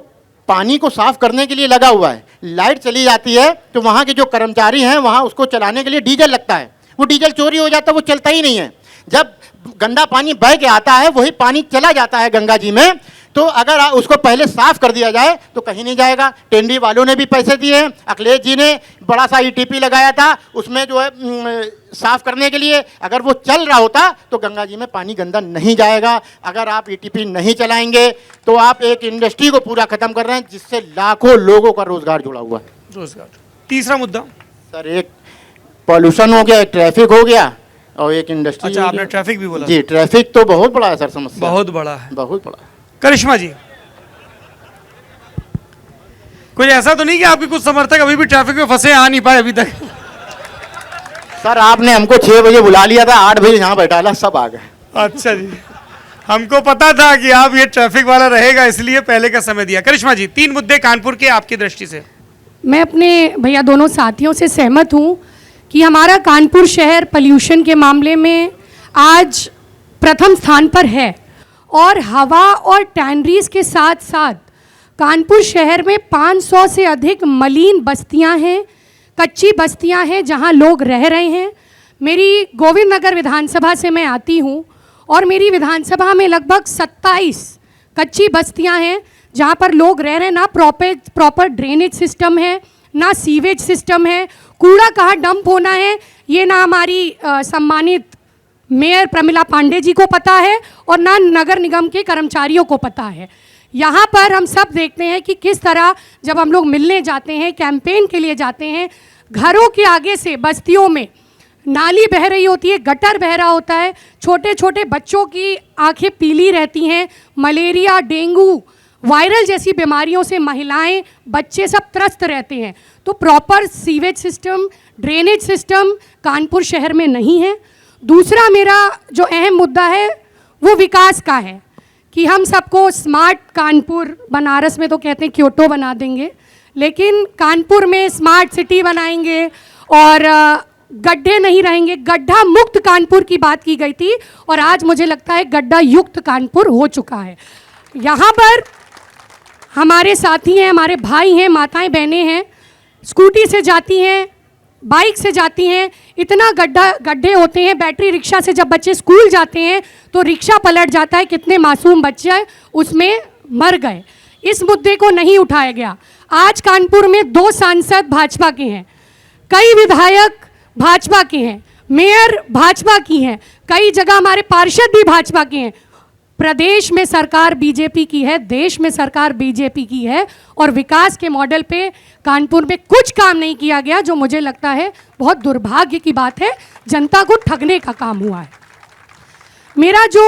पानी को साफ करने के लिए लगा हुआ है। लाइट चली जाती है तो वहाँ के जो कर्मचारी हैं वहाँ उसको चलाने के लिए डीजल लगता है, वो डीजल चोरी हो जाता है, वो चलता ही नहीं है। जब गंदा पानी बह के आता है वही पानी चला जाता है गंगा जी में, तो अगर उसको पहले साफ कर दिया जाए तो कहीं नहीं जाएगा। टेनरी वालों ने भी पैसे दिए हैं, अखिलेश जी ने बड़ा सा ईटीपी लगाया था, उसमें जो है साफ करने के लिए, अगर वो चल रहा होता तो गंगा जी में पानी गंदा नहीं जाएगा। अगर आप ईटीपी नहीं चलाएंगे तो आप एक इंडस्ट्री को पूरा खत्म कर रहे हैं जिससे लाखों लोगों का रोजगार जुड़ा हुआ है। रोजगार। तीसरा मुद्दा सर, एक पॉल्यूशन हो गया, एक ट्रैफिक हो गया, और एक इंडस्ट्री। अच्छा, आपने ट्रैफिक भी बोला? जी, ट्रैफिक तो बहुत बड़ा है सर, समस्या बहुत बड़ा है, बहुत बड़ा। करिश्मा जी, कुछ ऐसा तो नहीं कि आपके कुछ समर्थक अभी भी ट्रैफिक में फंसे, आ नहीं पाए अभी तक? सर आपने हमको 6 बजे बुला लिया था, 8 बजे यहाँ बैठा ला, सब आ गए। अच्छा जी, हमको पता था कि आप ये ट्रैफिक वाला रहेगा, इसलिए पहले का समय दिया। करिश्मा जी, 3 मुद्दे कानपुर के आपकी दृष्टि से। मैं अपने भैया दोनों साथियों से सहमत हूँ कि हमारा कानपुर शहर पोल्यूशन के मामले में आज प्रथम स्थान पर है, और हवा और टैनरीज के साथ साथ कानपुर शहर में 500 से अधिक मलिन बस्तियां हैं, कच्ची बस्तियां हैं जहां लोग रह रहे हैं। मेरी गोविंद नगर विधानसभा से मैं आती हूं, और मेरी विधानसभा में लगभग 27 कच्ची बस्तियां हैं जहां पर लोग रह रहे हैं। ना प्रॉपर ड्रेनेज सिस्टम है, ना सीवेज सिस्टम है, कूड़ा कहाँ डंप होना है ये ना हमारी सम्मानित मेयर प्रमिला पांडे जी को पता है, और ना नगर निगम के कर्मचारियों को पता है। यहाँ पर हम सब देखते हैं कि किस तरह जब हम लोग मिलने जाते हैं, कैंपेन के लिए जाते हैं, घरों के आगे से बस्तियों में नाली बह रही होती है, गटर बह रहा होता है, छोटे छोटे बच्चों की आंखें पीली रहती हैं, मलेरिया, डेंगू वायरल जैसी बीमारियों से महिलाएं, बच्चे सब त्रस्त रहते हैं। तो proper sewage system, drainage system Kanpur शहर में नहीं है। दूसरा मेरा जो अहम मुद्दा है वो विकास का है कि हम सबको स्मार्ट कानपुर, बनारस में तो कहते हैं क्योटो बना देंगे, लेकिन कानपुर में स्मार्ट सिटी बनाएंगे और गड्ढे नहीं रहेंगे। गड्ढा मुक्त कानपुर की बात की गई थी और आज मुझे लगता है गड्ढा युक्त कानपुर हो चुका है। यहाँ पर हमारे साथी हैं, हमारे भाई हैं, माताएं बहनें हैं, स्कूटी से जाती हैं, बाइक से जाती हैं, इतना गड्ढे होते हैं। बैटरी रिक्शा से जब बच्चे स्कूल जाते हैं तो रिक्शा पलट जाता है, कितने मासूम बच्चे उसमें मर गए। इस मुद्दे को नहीं उठाया गया। आज कानपुर में 2 सांसद भाजपा के हैं, कई विधायक भाजपा के हैं, मेयर भाजपा की हैं, कई जगह हमारे पार्षद भी भाजपा के हैं। प्रदेश में सरकार बीजेपी की है, देश में सरकार बीजेपी की है और विकास के मॉडल पे कानपुर में कुछ काम नहीं किया गया, जो मुझे लगता है बहुत दुर्भाग्य की बात है। जनता को ठगने का काम हुआ है। मेरा जो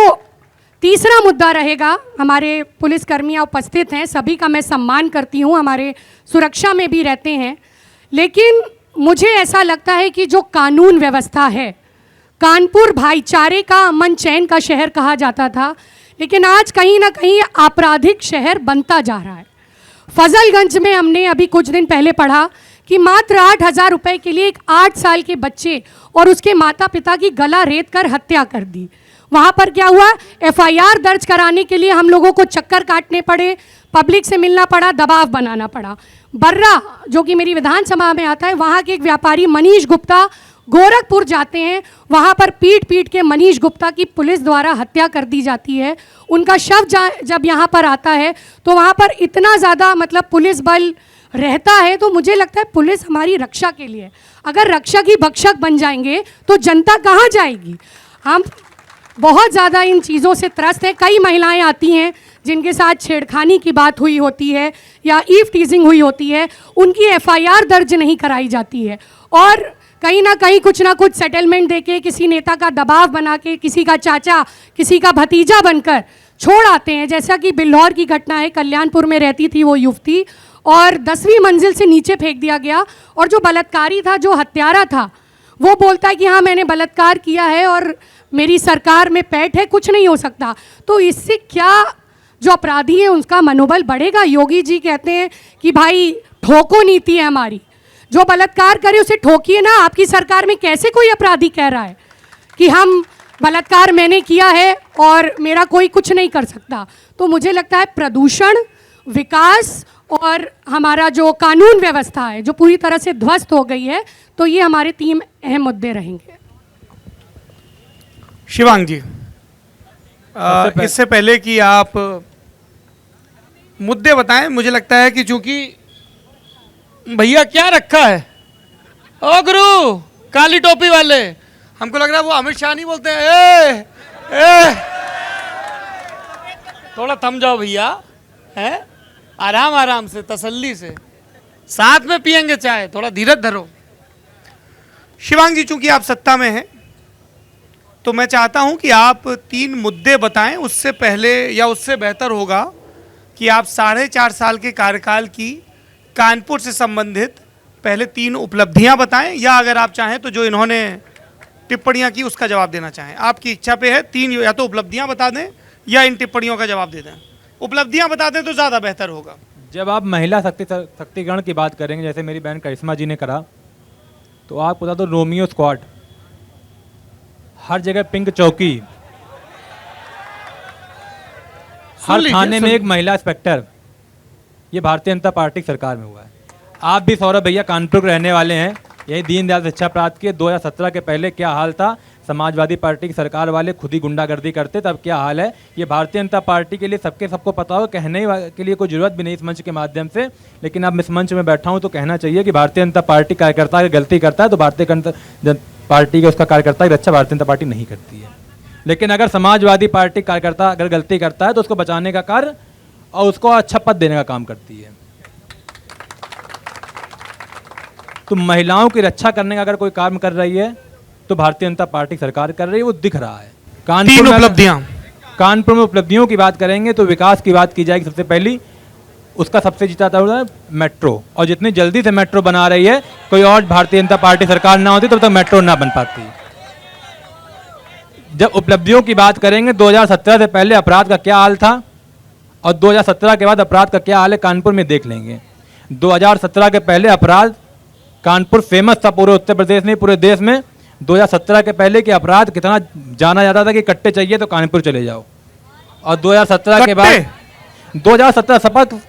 तीसरा मुद्दा रहेगा, हमारे पुलिसकर्मियाँ उपस्थित हैं, सभी का मैं सम्मान करती हूँ, हमारे सुरक्षा में भी रहते हैं, लेकिन मुझे ऐसा लगता है कि जो कानून व्यवस्था है, कानपुर भाईचारे का, अमन चैन का शहर कहा जाता था, लेकिन आज कहीं ना कहीं आपराधिक शहर बनता जा रहा है। फजलगंज में हमने अभी कुछ दिन पहले पढ़ा कि मात्र 8,000 रुपये के लिए एक 8 साल के बच्चे और उसके माता पिता की गला रेत कर हत्या कर दी। वहाँ पर क्या हुआ, FIR दर्ज कराने के लिए हम लोगों को चक्कर काटने पड़े, पब्लिक से मिलना पड़ा, दबाव बनाना पड़ा। बर्रा जो कि मेरी विधानसभा में आता है, वहाँ के एक व्यापारी मनीष गुप्ता गोरखपुर जाते हैं, वहाँ पर पीट के मनीष गुप्ता की पुलिस द्वारा हत्या कर दी जाती है। उनका शव जब यहाँ पर आता है तो वहाँ पर इतना ज़्यादा मतलब पुलिस बल रहता है। तो मुझे लगता है पुलिस हमारी रक्षा के लिए, अगर रक्षक ही भक्षक बन जाएंगे तो जनता कहाँ जाएगी। हम बहुत ज़्यादा इन चीज़ों से त्रस्त हैं। कई महिलाएं आती हैं जिनके साथ छेड़खानी की बात हुई होती है या ईव टीजिंग हुई होती है, उनकी FIR दर्ज नहीं कराई जाती है और कहीं ना कहीं कुछ ना कुछ सेटलमेंट देके, किसी नेता का दबाव बना के, किसी का चाचा, किसी का भतीजा बनकर छोड़ आते हैं। जैसा कि बिल्हौर की घटना है, कल्याणपुर में रहती थी वो युवती और 10वीं मंजिल से नीचे फेंक दिया गया और जो बलात्कारी था, जो हत्यारा था, वो बोलता है कि हाँ मैंने बलात्कार किया है और मेरी सरकार में पैठ है, कुछ नहीं हो सकता। तो इससे क्या जो अपराधी है उनका मनोबल बढ़ेगा। योगी जी कहते हैं कि भाई ठोको नीति है हमारी, जो बलात्कार करे उसे ठोकिए ना। आपकी सरकार में कैसे कोई अपराधी कह रहा है कि हम बलात्कार मैंने किया है और मेरा कोई कुछ नहीं कर सकता। तो मुझे लगता है प्रदूषण, विकास और हमारा जो कानून व्यवस्था है जो पूरी तरह से ध्वस्त हो गई है, तो ये हमारे 3 अहम मुद्दे रहेंगे। शिवांग जी, इससे पहले कि आप मुद्दे बताएं, मुझे लगता है कि चूंकि भैया क्या रखा है, ओ गुरु काली टोपी वाले, हमको लग रहा है वो अमित शाह नहीं बोलते हैं। ए थोड़ा थम जाओ भैया, हैं आराम आराम से, तसल्ली से, साथ में पियेंगे चाय, थोड़ा धीरज धरो। शिवांग जी, चूंकि आप सत्ता में हैं तो मैं चाहता हूं कि आप 3 मुद्दे बताएं। उससे पहले या उससे बेहतर होगा कि आप 4.5 साल के कार्यकाल की कानपुर से संबंधित पहले 3 उपलब्धियां बताएं, या अगर आप चाहें तो जो इन्होंने टिप्पणियां की उसका जवाब देना चाहें। आपकी इच्छा पे है। 3 या तो उपलब्धियां बता दें या इन टिप्पणियों का जवाब दे दें। उपलब्धियां बता दें तो ज़्यादा बेहतर होगा। जब आप महिला शक्तिकरण की बात करेंगे, जैसे मेरी बहन करिश्मा जी ने करा, तो आप बता दो रोमियो स्क्वाड, हर जगह पिंक चौकी, हर थाने में एक महिला इंस्पेक्टर, ये भारतीय जनता पार्टी की सरकार में हुआ है। आप भी सौरभ भैया कानपुर के रहने वाले हैं, यही दीनदयाल शिक्षा प्राप्त किए। 2017 के पहले क्या हाल था, समाजवादी पार्टी की सरकार वाले खुद ही गुंडागर्दी करते, तब क्या हाल है। ये भारतीय जनता पार्टी के लिए सबको पता हो, कहने के लिए कोई जरूरत भी नहीं इस मंच के माध्यम से, लेकिन अब इस मंच में बैठा हूँ तो कहना चाहिए कि भारतीय जनता पार्टी कार्यकर्ता अगर गलती करता है तो भारतीय जनता पार्टी के उसका कार्यकर्ता की रक्षा भारतीय जनता पार्टी नहीं करती है। लेकिन अगर समाजवादी पार्टी कार्यकर्ता अगर गलती करता है तो उसको बचाने का कार्य और उसको अच्छा पद देने का काम करती है। तो महिलाओं की रक्षा करने का अगर कोई काम कर रही है तो भारतीय जनता पार्टी सरकार कर रही है, वो दिख रहा है। 3 उपलब्धियां। कानपुर में उपलब्धियों की बात करेंगे तो विकास की बात की जाएगी सबसे पहली। उसका सबसे जीता था मेट्रो, और जितनी जल्दी से मेट्रो बना रही है, कोई और भारतीय जनता पार्टी सरकार ना होती तब तक मेट्रो ना बन पाती। जब उपलब्धियों की बात करेंगे 2017 से पहले अपराध का क्या हाल था और 2017 के बाद अपराध का क्या हाल है कानपुर में देख लेंगे। 2017 के पहले अपराध, कानपुर फेमस था पूरे उत्तर प्रदेश में, पूरे देश में 2017 के पहले कि अपराध कितना जाना जाता था कि कट्टे चाहिए तो कानपुर चले जाओ। और 2017 के बाद 2017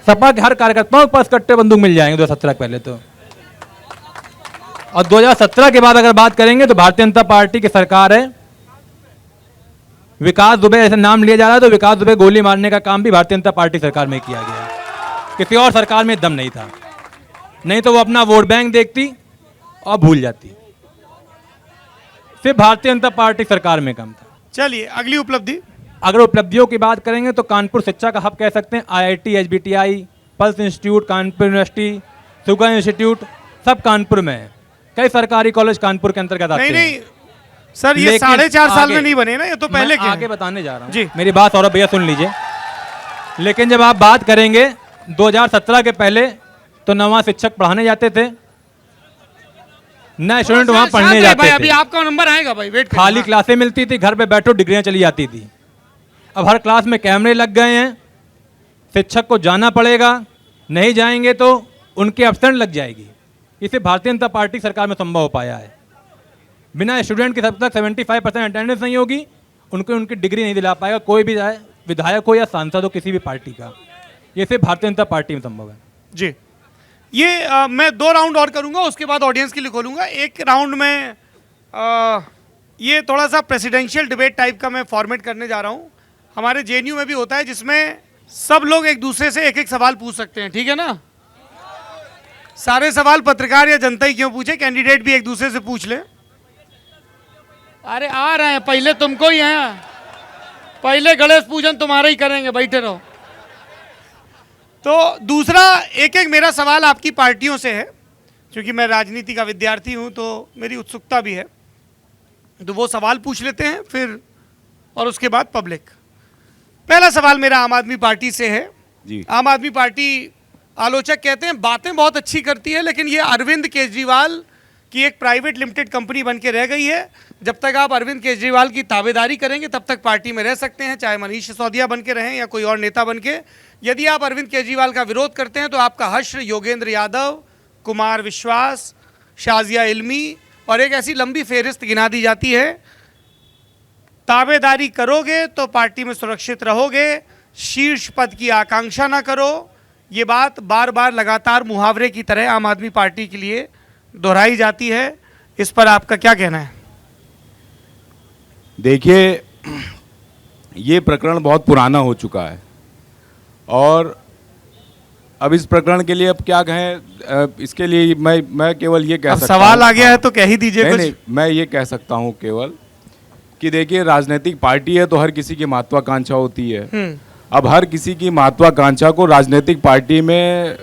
सपा के हर कार्यकर्ताओं के पास कट्टे बंदूक मिल जाएंगे 2017 के पहले तो। और 2017 के बाद अगर बात करेंगे तो भारतीय जनता पार्टी की सरकार है। विकास दुबे ऐसे नाम लिया जा रहा है तो विकास दुबे गोली मारने का काम भी भारतीय जनता पार्टी सरकार में किया गया, किसी और सरकार में दम नहीं था। नहीं तो वो अपना वोट बैंक देखती और भूल जाती। सिर्फ भारतीय जनता पार्टी सरकार में कम था। चलिए अगली उपलब्धि। अगर उपलब्धियों की बात करेंगे तो कानपुर शिक्षा का हब कह सकते हैं। IIT, HBTI, pulse institute, Kanpur university, sugar institute सब कानपुर में है। कई सरकारी कॉलेज कानपुर के अंतर्गत आते हैं। नहीं सर, ये लेकिन 4.5 साल में आगे- नहीं बने ना, ये तो पहले मैं के आगे हैं। बताने जा रहा हूँ जी। मेरी बात और भैया सुन लीजिए। लेकिन जब आप बात करेंगे 2017 के पहले तो नवा शिक्षक पढ़ाने जाते थे, नए स्टूडेंट वहां पढ़ने भाई, जाते अभी थे, आपका नंबर आएगा भाई, वेट करिए। खाली क्लासें मिलती थी, घर पे बैठो डिग्रियां चली जाती थी। अब हर क्लास में कैमरे लग गए हैं, शिक्षक को जाना पड़ेगा, नहीं जाएंगे तो उनकी एब्सेंट लग जाएगी। इसे भारतीय जनता पार्टी सरकार में संभव हो पाया है। बिना स्टूडेंट के तब तक 75% अटेंडेंस नहीं होगी, उनको उनकी डिग्री नहीं दिला पाएगा कोई भी चाहे विधायक हो या सांसद हो किसी भी पार्टी का। ये सिर्फ भारतीय जनता पार्टी में संभव है। जी, ये मैं 2 राउंड और करूंगा, उसके बाद ऑडियंस के लिए खोलूंगा। एक राउंड में ये थोड़ा सा प्रेसिडेंशियल डिबेट टाइप का मैं फॉर्मेट करने जा रहा हूं। हमारे JNU में भी होता है, जिसमें सब लोग एक दूसरे से एक एक सवाल पूछ सकते हैं, ठीक है ना? सारे सवाल पत्रकार या जनता ही क्यों पूछे, कैंडिडेट भी एक दूसरे से पूछ ले। अरे आ रहे हैं, पहले तुमको ही हैं, पहले गणेश पूजन तुम्हारा ही करेंगे, बैठे रहो। तो दूसरा एक एक मेरा सवाल आपकी पार्टियों से है, क्योंकि मैं राजनीति का विद्यार्थी हूं तो मेरी उत्सुकता भी है। तो वो सवाल पूछ लेते हैं फिर, और उसके बाद पब्लिक। पहला सवाल मेरा आम आदमी पार्टी से है। जी। आम आदमी पार्टी आलोचक कहते हैं बातें बहुत अच्छी करती है, लेकिन ये अरविंद केजरीवाल की एक प्राइवेट लिमिटेड कंपनी बन के रह गई है। जब तक आप अरविंद केजरीवाल की ताबेदारी करेंगे तब तक पार्टी में रह सकते हैं, चाहे मनीष सिसोदिया बन के रहें या कोई और नेता बन के। यदि आप अरविंद केजरीवाल का विरोध करते हैं तो आपका हश्र योगेंद्र यादव, कुमार विश्वास, शाजिया इल्मी और एक ऐसी लंबी फेहरिस्त गिना दी जाती है। ताबेदारी करोगे तो पार्टी में सुरक्षित रहोगे, शीर्ष पद की आकांक्षा ना करो। ये बात बार बार लगातार मुहावरे की तरह आम आदमी पार्टी के लिए दोहराई जाती है। इस पर आपका क्या कहना है? देखिए, ये प्रकरण बहुत पुराना हो चुका है और अब इस प्रकरण के लिए अब क्या कहें, इसके लिए मैं केवल ये कह अब सकता सवाल हूं- आ गया है तो कह ही दीजिए नहीं, कुछ। नहीं, मैं ये कह सकता हूं केवल कि देखिए, राजनीतिक पार्टी है तो हर किसी की महत्वाकांक्षा होती है। अब हर किसी की महत्वाकांक्षा को राजनीतिक पार्टी में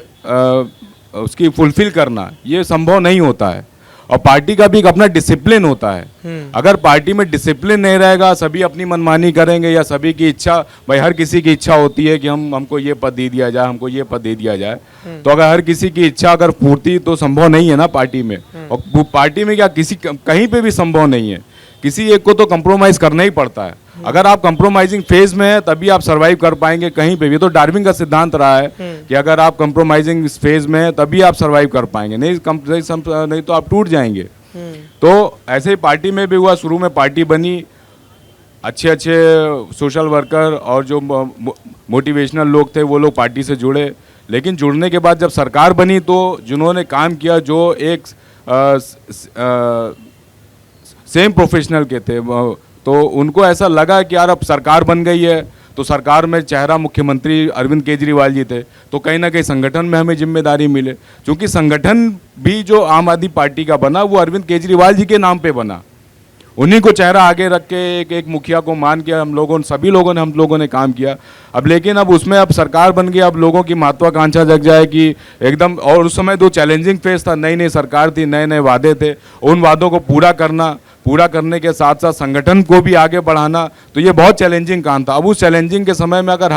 उसकी फुलफिल करना ये संभव नहीं होता है, और पार्टी का भी एक अपना डिसिप्लिन होता है। अगर पार्टी में डिसिप्लिन नहीं रहेगा, सभी अपनी मनमानी करेंगे या सभी की इच्छा, भाई हर किसी की इच्छा होती है कि हमको ये पद दे दिया जाए, हमको ये पद दे दिया जाए, तो अगर हर किसी की इच्छा अगर पूर्ति तो संभव नहीं है ना पार्टी में। और पार्टी में क्या किसी कहीं पे भी संभव नहीं है, किसी एक को तो कंप्रोमाइज करना ही पड़ता है। अगर आप कंप्रोमाइजिंग फेज में है तभी आप सरवाइव कर पाएंगे कहीं पे भी। तो डार्विन का सिद्धांत रहा है कि अगर आप कंप्रोमाइजिंग फेज में है तभी आप सरवाइव कर पाएंगे, नहीं तो आप टूट जाएंगे। तो ऐसे ही पार्टी में भी हुआ। शुरू में पार्टी बनी, अच्छे अच्छे सोशल वर्कर और जो मोटिवेशनल लोग थे वो लोग पार्टी से जुड़े, लेकिन जुड़ने के बाद जब सरकार बनी तो जिन्होंने काम किया, जो एक सेम प्रोफेशनल के थे, तो उनको ऐसा लगा कि यार अब सरकार बन गई है तो सरकार में चेहरा मुख्यमंत्री अरविंद केजरीवाल जी थे, तो कहीं ना कहीं संगठन में हमें जिम्मेदारी मिले। क्योंकि संगठन भी जो आम आदमी पार्टी का बना वो अरविंद केजरीवाल जी के नाम पे बना, उन्हीं को चेहरा आगे रख के एक मुखिया को मान के हम लोगों ने काम किया। अब लेकिन अब उसमें अब सरकार बन गई, अब लोगों की महत्वाकांक्षा जग जाए कि एकदम, और उस समय दो चैलेंजिंग फेज था, नई नई सरकार थी, नए नए वादे थे, उन वादों को पूरा करना। पूरा करने के साथ साथ संगठन को भी आगे बढ़ाना, तो ये बहुत चैलेंजिंग काम था। अब उस चैलेंजिंग के समय में अगर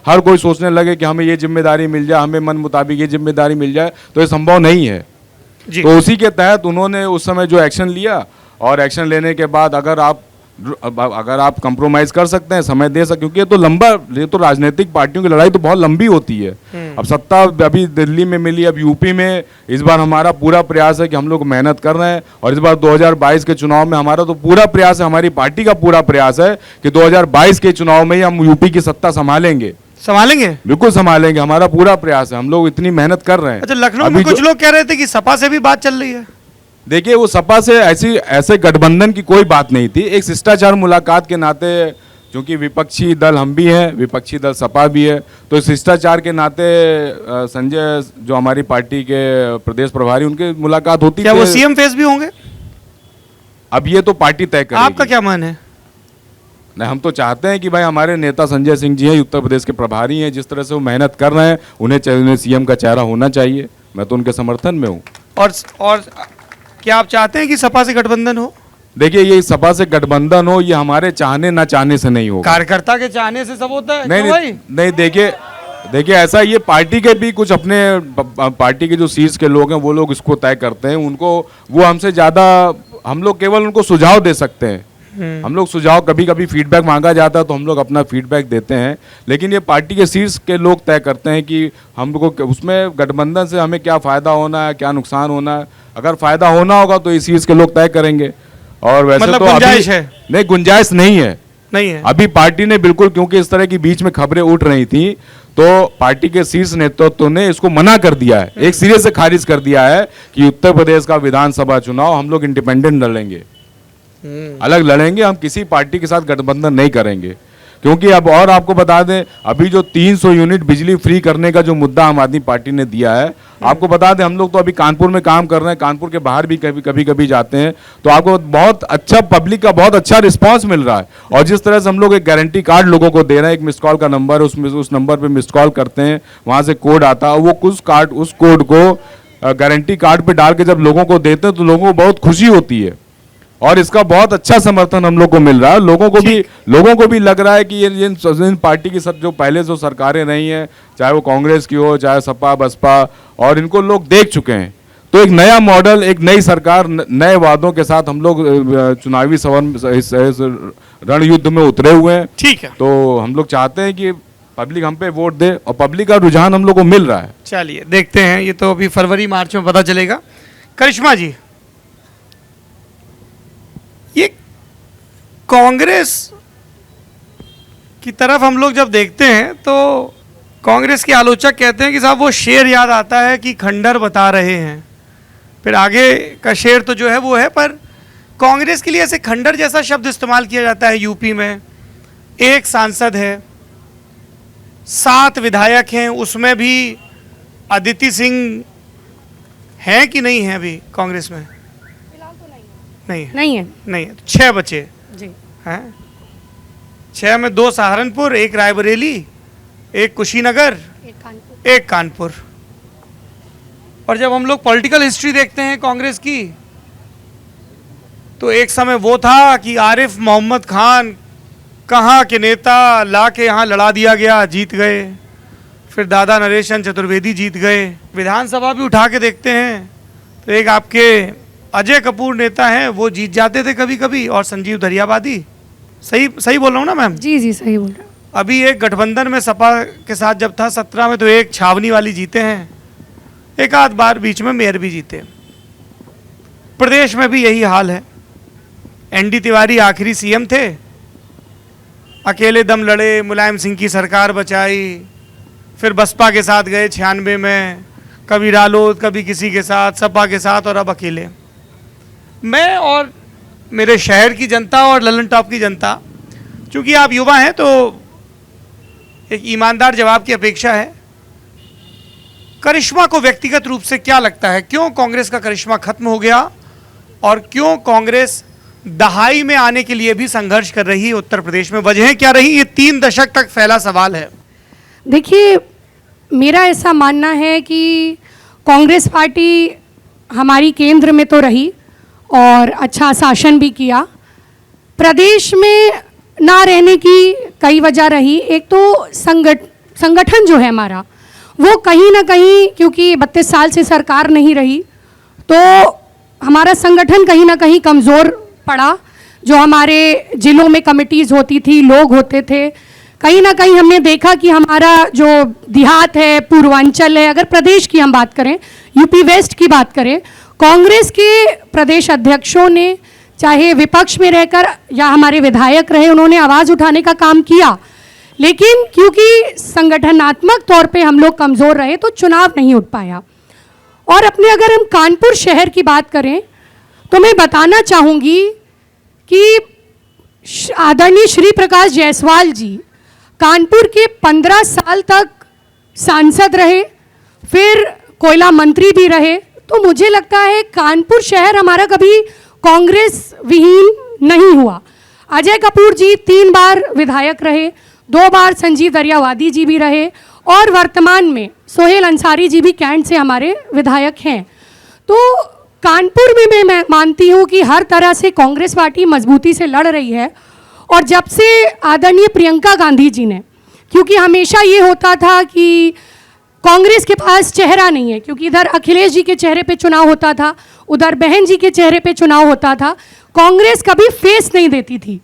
हर कोई सोचने लगे कि हमें ये जिम्मेदारी मिल जाए, हमें मन मुताबिक ये जिम्मेदारी मिल जाए, तो ये संभव नहीं है। तो उसी के तहत उन्होंने उस समय जो एक्शन लिया, और एक्शन लेने के बाद अगर आप कंप्रोमाइज कर सकते हैं, समय दे सकते, क्योंकि ये तो राजनीतिक पार्टियों की लड़ाई तो बहुत लंबी होती है। अब सत्ता अभी दिल्ली में मिली, अब यूपी में इस बार हमारा पूरा प्रयास है कि हम लोग मेहनत कर रहे हैं, और इस बार 2022 के चुनाव में हमारा तो पूरा प्रयास है, हमारी पार्टी का पूरा प्रयास है कि 2022 के चुनाव में ही हम यूपी की सत्ता संभालेंगे। बिल्कुल संभालेंगे, हमारा पूरा प्रयास है, हम लोग इतनी मेहनत कर रहे हैं। अच्छा, लखनऊ में कुछ लोग कह रहे थे कि सपा से भी बात चल रही है। देखिए, वो सपा से ऐसे गठबंधन की कोई बात नहीं थी। एक शिष्टाचार मुलाकात के नाते, क्योंकि विपक्षी दल हम भी हैं, विपक्षी दल सपा भी है, तो शिष्टाचार के नाते संजय जो हमारी पार्टी के प्रदेश प्रभारी, उनकी मुलाकात होती है। क्या वो सीएम फेस भी होंगे? अब ये तो पार्टी तय करेगी। आपका क्या मन है? नहीं, हम तो चाहते हैं कि भाई हमारे नेता संजय सिंह जी हैं, उत्तर प्रदेश के प्रभारी हैं, जिस तरह से वो मेहनत कर रहे हैं, उन्हें सीएम का चेहरा होना चाहिए। मैं तो उनके समर्थन में हूँ। और क्या आप चाहते हैं कि सपा से गठबंधन हो? देखिए, ये सपा से गठबंधन हो, ये हमारे चाहने ना चाहने से नहीं होगा। कार्यकर्ता के चाहने से सब होता है? नहीं, देखिए ऐसा, ये पार्टी के भी कुछ अपने पार्टी के जो शीर्ष के लोग हैं, वो लोग इसको तय करते हैं। वो हमसे ज्यादा, हम लोग केवल उनको सुझाव दे सकते हैं। हम लोग सुझाव, कभी कभी फीडबैक मांगा जाता है तो हम लोग अपना फीडबैक देते हैं, लेकिन ये पार्टी के शीर्ष के लोग तय करते हैं कि हमको उसमें गठबंधन से हमें क्या फ़ायदा होना है, क्या नुकसान होना है। अगर फ़ायदा होना होगा तो ये शीर्ष के लोग तय करेंगे, और वैसे मतलब तो गुंजाइश है? नहीं, गुंजाइश नहीं है। अभी पार्टी ने बिल्कुल, क्योंकि इस तरह की बीच में खबरें उठ रही थी, तो पार्टी के शीर्ष नेतृत्व ने इसको मना कर दिया है, एक सिरे से खारिज कर दिया है कि उत्तर प्रदेश का विधानसभा चुनाव हम लोग इंडिपेंडेंट लड़ेंगे, अलग लड़ेंगे, हम किसी पार्टी के साथ गठबंधन नहीं करेंगे। क्योंकि अब और आपको बता दें, अभी जो 300 यूनिट बिजली फ्री करने का जो मुद्दा आम आदमी पार्टी ने दिया है, आपको बता दें, हम लोग तो अभी कानपुर में काम कर रहे हैं, कानपुर के बाहर भी कभी जाते हैं, तो आपको बहुत अच्छा, पब्लिक का बहुत अच्छा रिस्पांस मिल रहा है। और जिस तरह से हम लोग एक गारंटी कार्ड लोगों को दे रहे हैं, एक मिस कॉल का नंबर, उस नंबर पर मिस कॉल करते हैं, वहाँ से कोड आता है, वो उस कोड को गारंटी कार्ड पर डाल के जब लोगों को देते हैं तो लोगों को बहुत खुशी होती है, और इसका बहुत अच्छा समर्थन हम लोग को मिल रहा है। लोगों को भी लग रहा है कि ये इन पार्टी की सब जो पहले जो सरकारें रही हैं, चाहे वो कांग्रेस की हो, चाहे सपा बसपा, और इनको लोग देख चुके हैं। तो एक नया मॉडल, एक नई सरकार, नए वादों के साथ हम लोग चुनावी रणयुद्ध में उतरे हुए हैं। ठीक है, तो हम लोग चाहते हैं कि पब्लिक हम पे वोट दे, और पब्लिक का रुझान हम लोग को मिल रहा है। चलिए देखते हैं, ये तो अभी फरवरी मार्च में पता चलेगा। करिश्मा जी, ये कांग्रेस की तरफ हम लोग जब देखते हैं तो कांग्रेस के आलोचक कहते हैं कि साहब वो शेर याद आता है कि खंडर बता रहे हैं, फिर आगे का शेर तो जो है वो है, पर कांग्रेस के लिए ऐसे खंडर जैसा शब्द इस्तेमाल किया जाता है। यूपी में एक सांसद है, 7 विधायक हैं, उसमें भी अदिति सिंह हैं कि नहीं है अभी कांग्रेस में? नहीं है। 6 बचे जी हैं, 6 में 2 सहारनपुर, 1 रायबरेली, 1 कुशीनगर, एक कानपुर। और जब हम लोग पॉलिटिकल हिस्ट्री देखते हैं कांग्रेस की, तो एक समय वो था कि आरिफ मोहम्मद खान कहाँ के नेता ला के यहाँ लड़ा दिया गया, जीत गए। फिर दादा नरेशन चतुर्वेदी जीत गए। विधानसभा भी उठा के देखते हैं तो एक आपके अजय कपूर नेता हैं, वो जीत जाते थे कभी कभी, और संजीव दरियाबादी। सही बोल रहा हूँ ना मैम? जी सही बोल रहे हैं। अभी एक गठबंधन में सपा के साथ जब था 17 में, तो एक छावनी वाली जीते हैं, एक आध बार बीच में मेयर भी जीते। प्रदेश में भी यही हाल है। एनडी तिवारी आखिरी सीएम थे, अकेले दम लड़े, मुलायम सिंह की सरकार बचाई, फिर बसपा के साथ गए 96 में, कभी रालोद, कभी किसी के साथ, सपा के साथ, और अब अकेले। मैं और मेरे शहर की जनता और ललन टॉप की जनता, चूंकि आप युवा हैं तो एक ईमानदार जवाब की अपेक्षा है। करिश्मा को व्यक्तिगत रूप से क्या लगता है, क्यों कांग्रेस का करिश्मा खत्म हो गया, और क्यों कांग्रेस दहाई में आने के लिए भी संघर्ष कर रही है उत्तर प्रदेश में? वजहें क्या रही? ये 3 दशक तक फैला सवाल है। देखिए, मेरा ऐसा मानना है कि कांग्रेस पार्टी हमारी केंद्र में तो रही, और अच्छा शासन भी किया। प्रदेश में ना रहने की कई वजह रही। एक तो संगठन जो है हमारा वो कहीं ना कहीं, क्योंकि 32 साल से सरकार नहीं रही, तो हमारा संगठन कहीं ना कहीं कमज़ोर पड़ा। जो हमारे जिलों में कमिटीज़ होती थी, लोग होते थे, कहीं ना कहीं हमने देखा कि हमारा जो देहात है, पूर्वांचल है, अगर प्रदेश की हम बात करें, यूपी वेस्ट की बात करें, कांग्रेस के प्रदेश अध्यक्षों ने चाहे विपक्ष में रहकर या हमारे विधायक रहे, उन्होंने आवाज़ उठाने का काम किया, लेकिन क्योंकि संगठनात्मक तौर पे हम लोग कमज़ोर रहे तो चुनाव नहीं उठ पाया। और अपने अगर हम कानपुर शहर की बात करें तो मैं बताना चाहूँगी कि आदरणीय श्री प्रकाश जायसवाल जी कानपुर के 15 साल तक सांसद रहे, फिर कोयला मंत्री भी रहे। तो मुझे लगता है कानपुर शहर हमारा कभी कांग्रेस विहीन नहीं हुआ। अजय कपूर जी 3 बार विधायक रहे, 2 बार संजीव दरियावादी जी भी रहे, और वर्तमान में सोहेल अंसारी जी भी कैंट से हमारे विधायक हैं। तो कानपुर में मैं मानती हूँ कि हर तरह से कांग्रेस पार्टी मजबूती से लड़ रही है। और जब से आदरणीय प्रियंका गांधी जी ने, क्योंकि हमेशा ये होता था कि कांग्रेस के पास चेहरा नहीं है, क्योंकि इधर अखिलेश जी के चेहरे पे चुनाव होता था, उधर बहन जी के चेहरे पे चुनाव होता था, कांग्रेस कभी फेस नहीं देती थी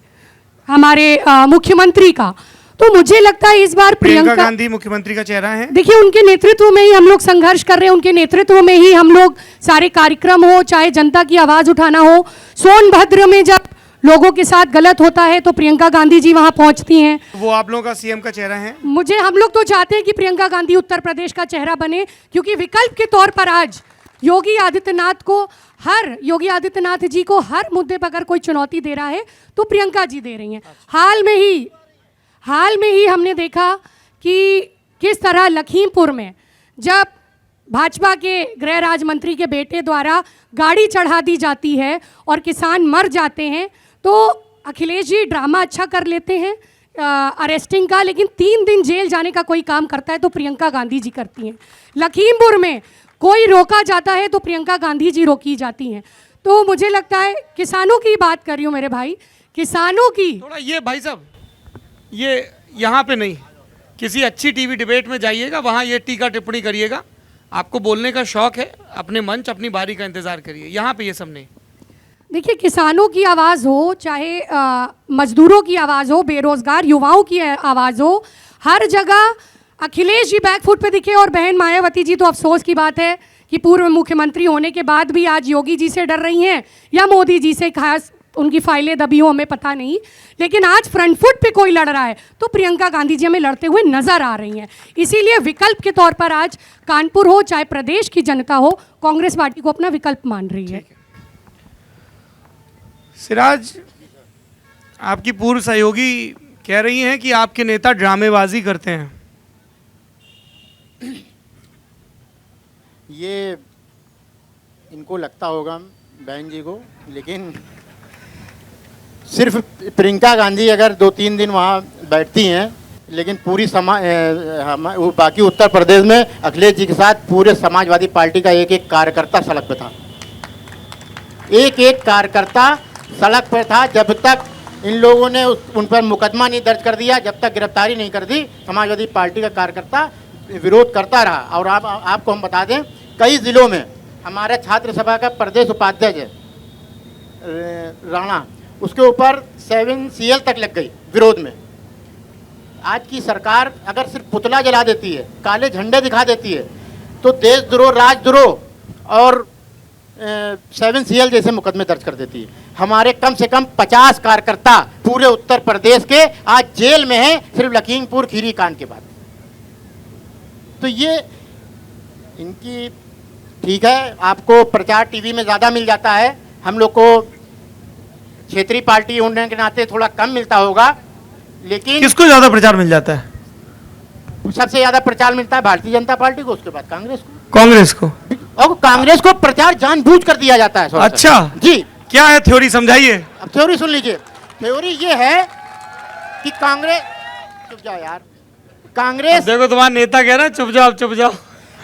हमारे मुख्यमंत्री का। तो मुझे लगता है इस बार प्रियंका गांधी मुख्यमंत्री का चेहरा है। देखिए, उनके नेतृत्व में ही हम लोग संघर्ष कर रहे हैं, उनके नेतृत्व में ही हम लोग सारे कार्यक्रम हो, चाहे जनता की आवाज़ उठाना हो। सोनभद्र में जब लोगों के साथ गलत होता है तो प्रियंका गांधी जी वहां पहुंचती हैं। वो आप लोगों का सीएम का चेहरा है। हम लोग तो चाहते हैं कि प्रियंका गांधी उत्तर प्रदेश का चेहरा बने, क्योंकि विकल्प के तौर पर आज योगी आदित्यनाथ जी को हर मुद्दे पर अगर कोई चुनौती दे रहा है तो प्रियंका जी दे रही हैं। हाल में ही हमने देखा कि किस तरह लखीमपुर में जब भाजपा के गृह राज्य मंत्री के बेटे द्वारा गाड़ी चढ़ा दी जाती है और किसान मर जाते हैं, तो अखिलेश जी ड्रामा अच्छा कर लेते हैं अरेस्टिंग का, लेकिन 3 दिन जेल जाने का कोई काम करता है तो प्रियंका गांधी जी करती हैं। लखीमपुर में कोई रोका जाता है तो प्रियंका गांधी जी रोकी जाती हैं। तो मुझे लगता है, किसानों की बात कर रही हूँ मेरे भाई, किसानों की थोड़ा ये भाई साहब, ये यहाँ पे नहीं, किसी अच्छी टीवी डिबेट में जाइएगा, वहाँ ये टीका टिप्पणी करिएगा। आपको बोलने का शौक है, अपने मंच अपनी बारी का इंतजार करिए, यहाँ पे ये सब नहीं। देखिए, किसानों की आवाज़ हो, चाहे मजदूरों की आवाज़ हो, बेरोजगार युवाओं की आवाज़ हो, हर जगह अखिलेश जी बैकफुट पे दिखे। और बहन मायावती जी, तो अफसोस की बात है कि पूर्व मुख्यमंत्री होने के बाद भी आज योगी जी से डर रही हैं या मोदी जी से, खास उनकी फाइलें दबी हो हमें पता नहीं, लेकिन आज फ्रंट फुट पे कोई लड़ रहा है तो प्रियंका गांधी जी हमें लड़ते हुए नजर आ रही हैं। इसीलिए विकल्प के तौर पर आज कानपुर हो, चाहे प्रदेश की जनता हो, कांग्रेस पार्टी को अपना विकल्प मान रही है। सिराज, आपकी पूर्व सहयोगी कह रही हैं कि आपके नेता ड्रामेबाजी करते हैं। ये इनको लगता होगा बहन जी को, लेकिन सिर्फ प्रियंका गांधी अगर 2-3 दिन वहाँ बैठती हैं, लेकिन पूरी बाकी उत्तर प्रदेश में अखिलेश जी के साथ पूरे समाजवादी पार्टी का एक कार्यकर्ता सड़क पे था, एक कार्यकर्ता सड़क पर था। जब तक इन लोगों ने उन पर मुकदमा नहीं दर्ज कर दिया, जब तक गिरफ्तारी नहीं कर दी, समाजवादी पार्टी का कार्यकर्ता विरोध करता रहा। और आपको हम बता दें, कई जिलों में हमारे छात्र सभा का प्रदेश उपाध्यक्ष राणा, उसके ऊपर 7 CL तक लग गई विरोध में। आज की सरकार अगर सिर्फ पुतला जला देती है, काले झंडे दिखा देती है, तो देशद्रोह, राजद्रोह और 7 CL जैसे मुकदमे दर्ज कर देती है। हमारे कम से कम 50 कार्यकर्ता पूरे उत्तर प्रदेश के आज जेल में हैं, सिर्फ लखीमपुर खीरी कांड के बाद। तो ये इनकी, ठीक है, आपको प्रचार टीवी में ज़्यादा मिल जाता है, हम लोग को क्षेत्रीय पार्टी होने के नाते थोड़ा कम मिलता होगा, लेकिन किसको ज्यादा प्रचार मिल जाता है? सबसे ज्यादा प्रचार मिलता है भारतीय जनता पार्टी को, उसके बाद कांग्रेस को। और कांग्रेस को प्रचार जानबूझ कर दिया जाता है। अच्छा जी, क्या है थ्योरी, समझाइए। अब थ्योरी सुन लीजिए। थ्योरी ये है कि कांग्रेस, चुप जाओ यार, कांग्रेस, देखो तुम्हारा नेता कह रहा है चुप जाओ चुप जाओ।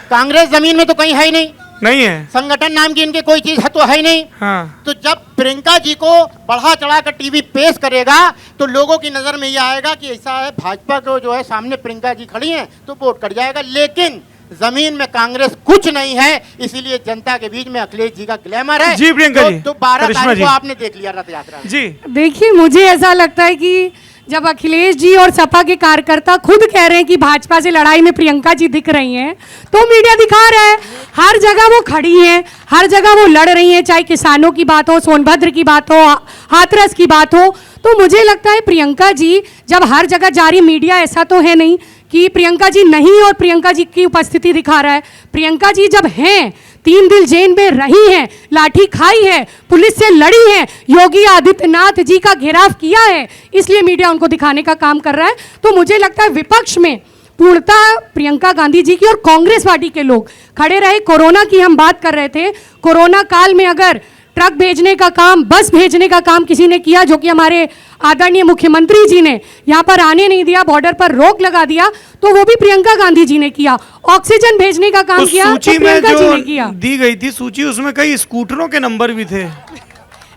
कांग्रेस जमीन में तो कहीं है ही नहीं, नहीं है। संगठन नाम की इनकी कोई चीज तो है ही नहीं। हाँ, तो जब प्रियंका जी को बढ़ा चढ़ा कर टीवी पेश करेगा तो लोगों की नजर में यह आएगा कि ऐसा है, भाजपा को जो है सामने प्रियंका जी खड़ी हैं तो वोट कट जाएगा। लेकिन जमीन में कांग्रेस कुछ नहीं है, इसीलिए जनता के बीच में अखिलेश जी का ग्लैमर है। जी प्रियंका जी, तो 12 करिश्मा तारीख जी। को आपने देख लिया रथ यात्रा में। जी देखिए, मुझे ऐसा लगता है कि जब अखिलेश जी और सपा के कार्यकर्ता खुद कह रहे हैं कि भाजपा से लड़ाई में प्रियंका जी दिख रही हैं, तो मीडिया दिखा रहा है। हर जगह वो खड़ी हैं, हर जगह वो लड़ रही हैं, चाहे किसानों की बात हो, सोनभद्र की बात हो, हाथरस की बात हो। तो मुझे लगता है प्रियंका जी जब हर जगह जा रही, मीडिया ऐसा तो है नहीं कि प्रियंका जी नहीं और प्रियंका जी की उपस्थिति दिखा रहा है। प्रियंका जी जब हैं, 3 दिन जेल में रही हैं, लाठी खाई है, पुलिस से लड़ी है, योगी आदित्यनाथ जी का घेराव किया है, इसलिए मीडिया उनको दिखाने का काम कर रहा है। तो मुझे लगता है विपक्ष में पूर्णतः प्रियंका गांधी जी की और कांग्रेस पार्टी के लोग खड़े रहे। कोरोना की हम बात कर रहे थे, कोरोना काल में अगर ट्रक भेजने का काम, बस भेजने का काम किसी ने किया, जो कि हमारे आदरणीय मुख्यमंत्री जी ने यहाँ पर आने नहीं दिया, बॉर्डर पर रोक लगा दिया, तो वो भी प्रियंका गांधी जी ने किया। ऑक्सीजन भेजने का काम उस किया सूची तो में प्रियंका जी जो ने किया। दी गई थी सूची, उसमें कई स्कूटरों के नंबर भी थे।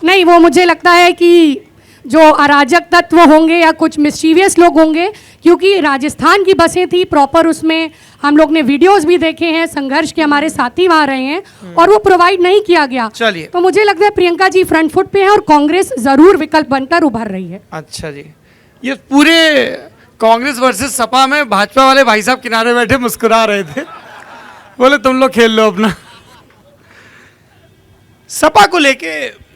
नहीं, वो मुझे लगता है कि जो अराजक तत्व होंगे या कुछ मिस्चीवियस लोग होंगे, क्योंकि राजस्थान की बसें थी प्रॉपर, उसमें हम लोग ने वीडियोस भी देखे हैं, संघर्ष के हमारे साथी वहाँ रहे हैं और वो प्रोवाइड नहीं किया गया। चलिए। तो मुझे लगता है प्रियंका जी फ्रंट फुट पे है और कांग्रेस जरूर विकल्प बनकर उभर रही है। अच्छा जी, ये पूरे कांग्रेस वर्सेस सपा में भाजपा वाले भाई साहब किनारे बैठे मुस्कुरा रहे थे, बोले तुम लोग खेल लो अपना। सपा को लेके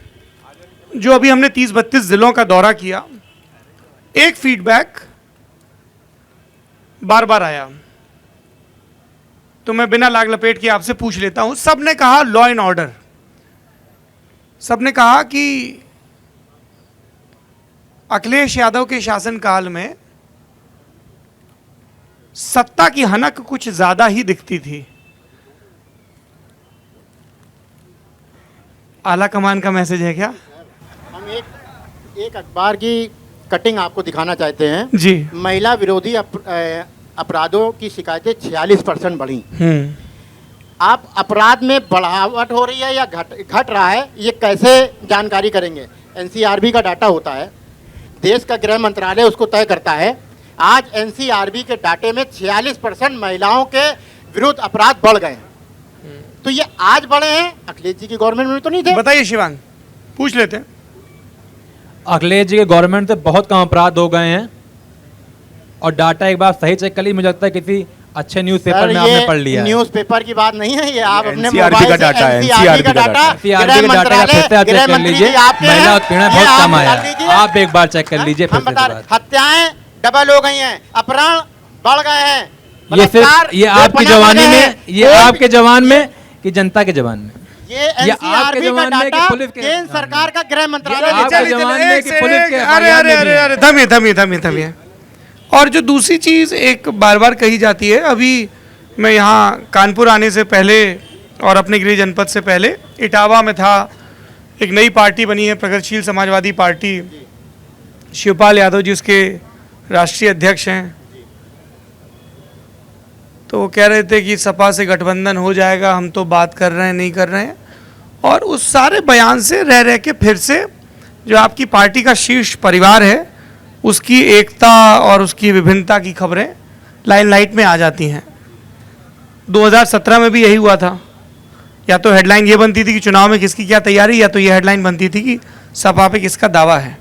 जो अभी हमने 30-32 जिलों का दौरा किया, एक फीडबैक बार बार आया, तो मैं बिना लाग लपेट के आपसे पूछ लेता हूं। सबने कहा लॉ एंड ऑर्डर, सबने कहा कि अखिलेश यादव के शासनकाल में सत्ता की हनक कुछ ज्यादा ही दिखती थी। आला कमान का मैसेज है क्या? हम एक अखबार की कटिंग आपको दिखाना चाहते हैं जी। महिला विरोधी अपराधों की शिकायतें 46% बढ़ी। आप अपराध में बढ़ावट हो रही है या घट रहा है, ये कैसे जानकारी करेंगे? एनसीआरबी का डाटा होता है, देश का गृह मंत्रालय उसको तय करता है। आज एनसीआरबी के डाटे में 46% महिलाओं के विरुद्ध अपराध बढ़ गए हैं। तो ये आज बढ़े हैं, अखिलेश जी की गवर्नमेंट में तो नहीं थे। बताइए शिवांग, पूछ लेते हैं। अखिलेश जी के गवर्नमेंट से बहुत कम अपराध हो गए हैं और डाटा एक बार सही चेक कर ली, मुझे लगता है किसी अच्छे न्यूज़पेपर में आपने पढ़ लिया है। न्यूज़पेपर की बात नहीं है, ये आप अपने NCRB मोबाइल का से डाटा है, NCRB का डाटा NCRB के डाटा का फिर से आप चेक कर लीजिए, महिला उत्पीड़न बहुत कम आया है। आप एक बार चेक कर लीजिए फिर हम से बता दोबारा। रहे, हत्याएं डबल हो गई हैं, अपहरण बढ़ गए हैं। ये सिर्फ ये आपकी जवानी में, ये आपके जवान में कि जनता के जवान में? ये आपके एनसीआरबी का जवान में कि डाटा पुलिस के? केंद्र सरकार का गृह मंत्रालय आपके देता है। जवान में कि पुलिस के अरे FIR अरे में भी अरे है? अरे थमिए। और जो दूसरी चीज एक बार बार कही जाती है, अभी मैं यहाँ कानपुर आने से पहले और अपने गृह जनपद से पहले इटावा में था, एक नई पार्टी बनी है प्रगतिशील समाजवादी पार्टी, शिवपाल यादव जी उसके राष्ट्रीय अध्यक्ष हैं। तो वो कह रहे थे कि सपा से गठबंधन हो जाएगा, हम तो बात कर रहे हैं, नहीं कर रहे हैं। और उस सारे बयान से रह के फिर से जो आपकी पार्टी का शीर्ष परिवार है उसकी एकता और उसकी विभिन्नता की खबरें लाइट में आ जाती हैं। 2017 में भी यही हुआ था, या तो हेडलाइन ये बनती थी कि चुनाव में किसकी क्या तैयारी, या तो ये हेडलाइन बनती थी कि सपा पे किसका दावा है।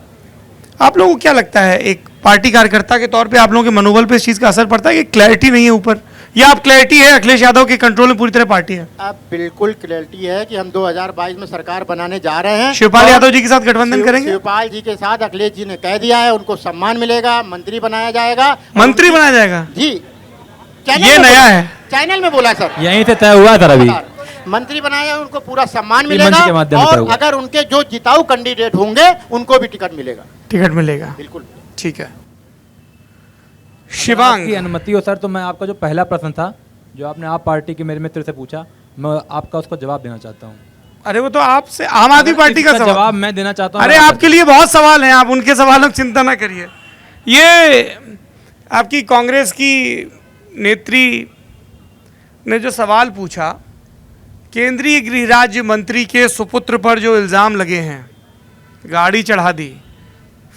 आप लोगों को क्या लगता है, एक पार्टी कार्यकर्ता के तौर पे आप लोगों के मनोबल पे इस चीज़ का असर पड़ता है कि क्लैरिटी नहीं है ऊपर, या आप क्लैरिटी है अखिलेश यादव के कंट्रोल में पूरी तरह पार्टी है? अब बिल्कुल क्लैरिटी है कि हम 2022 में सरकार बनाने जा रहे हैं। शिवपाल और यादव जी के साथ गठबंधन करेंगे? शिवपाल जी के साथ अखिलेश जी ने कह दिया है, उनको सम्मान मिलेगा, मंत्री बनाया जाएगा। मंत्री बनाया जाएगा? जी, ये नया है, चैनल में बोला सर, यहीं से तय हुआ था अभी। मंत्री बनाया, उनको पूरा सम्मान मंच के मिलेगा माध्यम से और होगा। अगर उनके जो जिताऊ कैंडिडेट होंगे उनको भी टिकट मिलेगा। टिकट मिलेगा, बिल्कुल ठीक है। शिवांग, की अनुमति हो सर, तो मैं आपका जो पहला प्रश्न था जो आपने आप पार्टी के मेरे मित्र से पूछा, मैं आपका उसको जवाब देना चाहता हूँ। अरे वो तो आपसे आम आदमी पार्टी का इसका सवाल। जवाब मैं देना चाहता हूँ। अरे आपके लिए बहुत सवाल हैं, आप उनके सवालों की चिंता ना करिए। ये आपकी कांग्रेस की नेत्री ने जो सवाल पूछा केंद्रीय गृह राज्य मंत्री के सुपुत्र पर जो इल्ज़ाम लगे हैं, गाड़ी चढ़ा दी,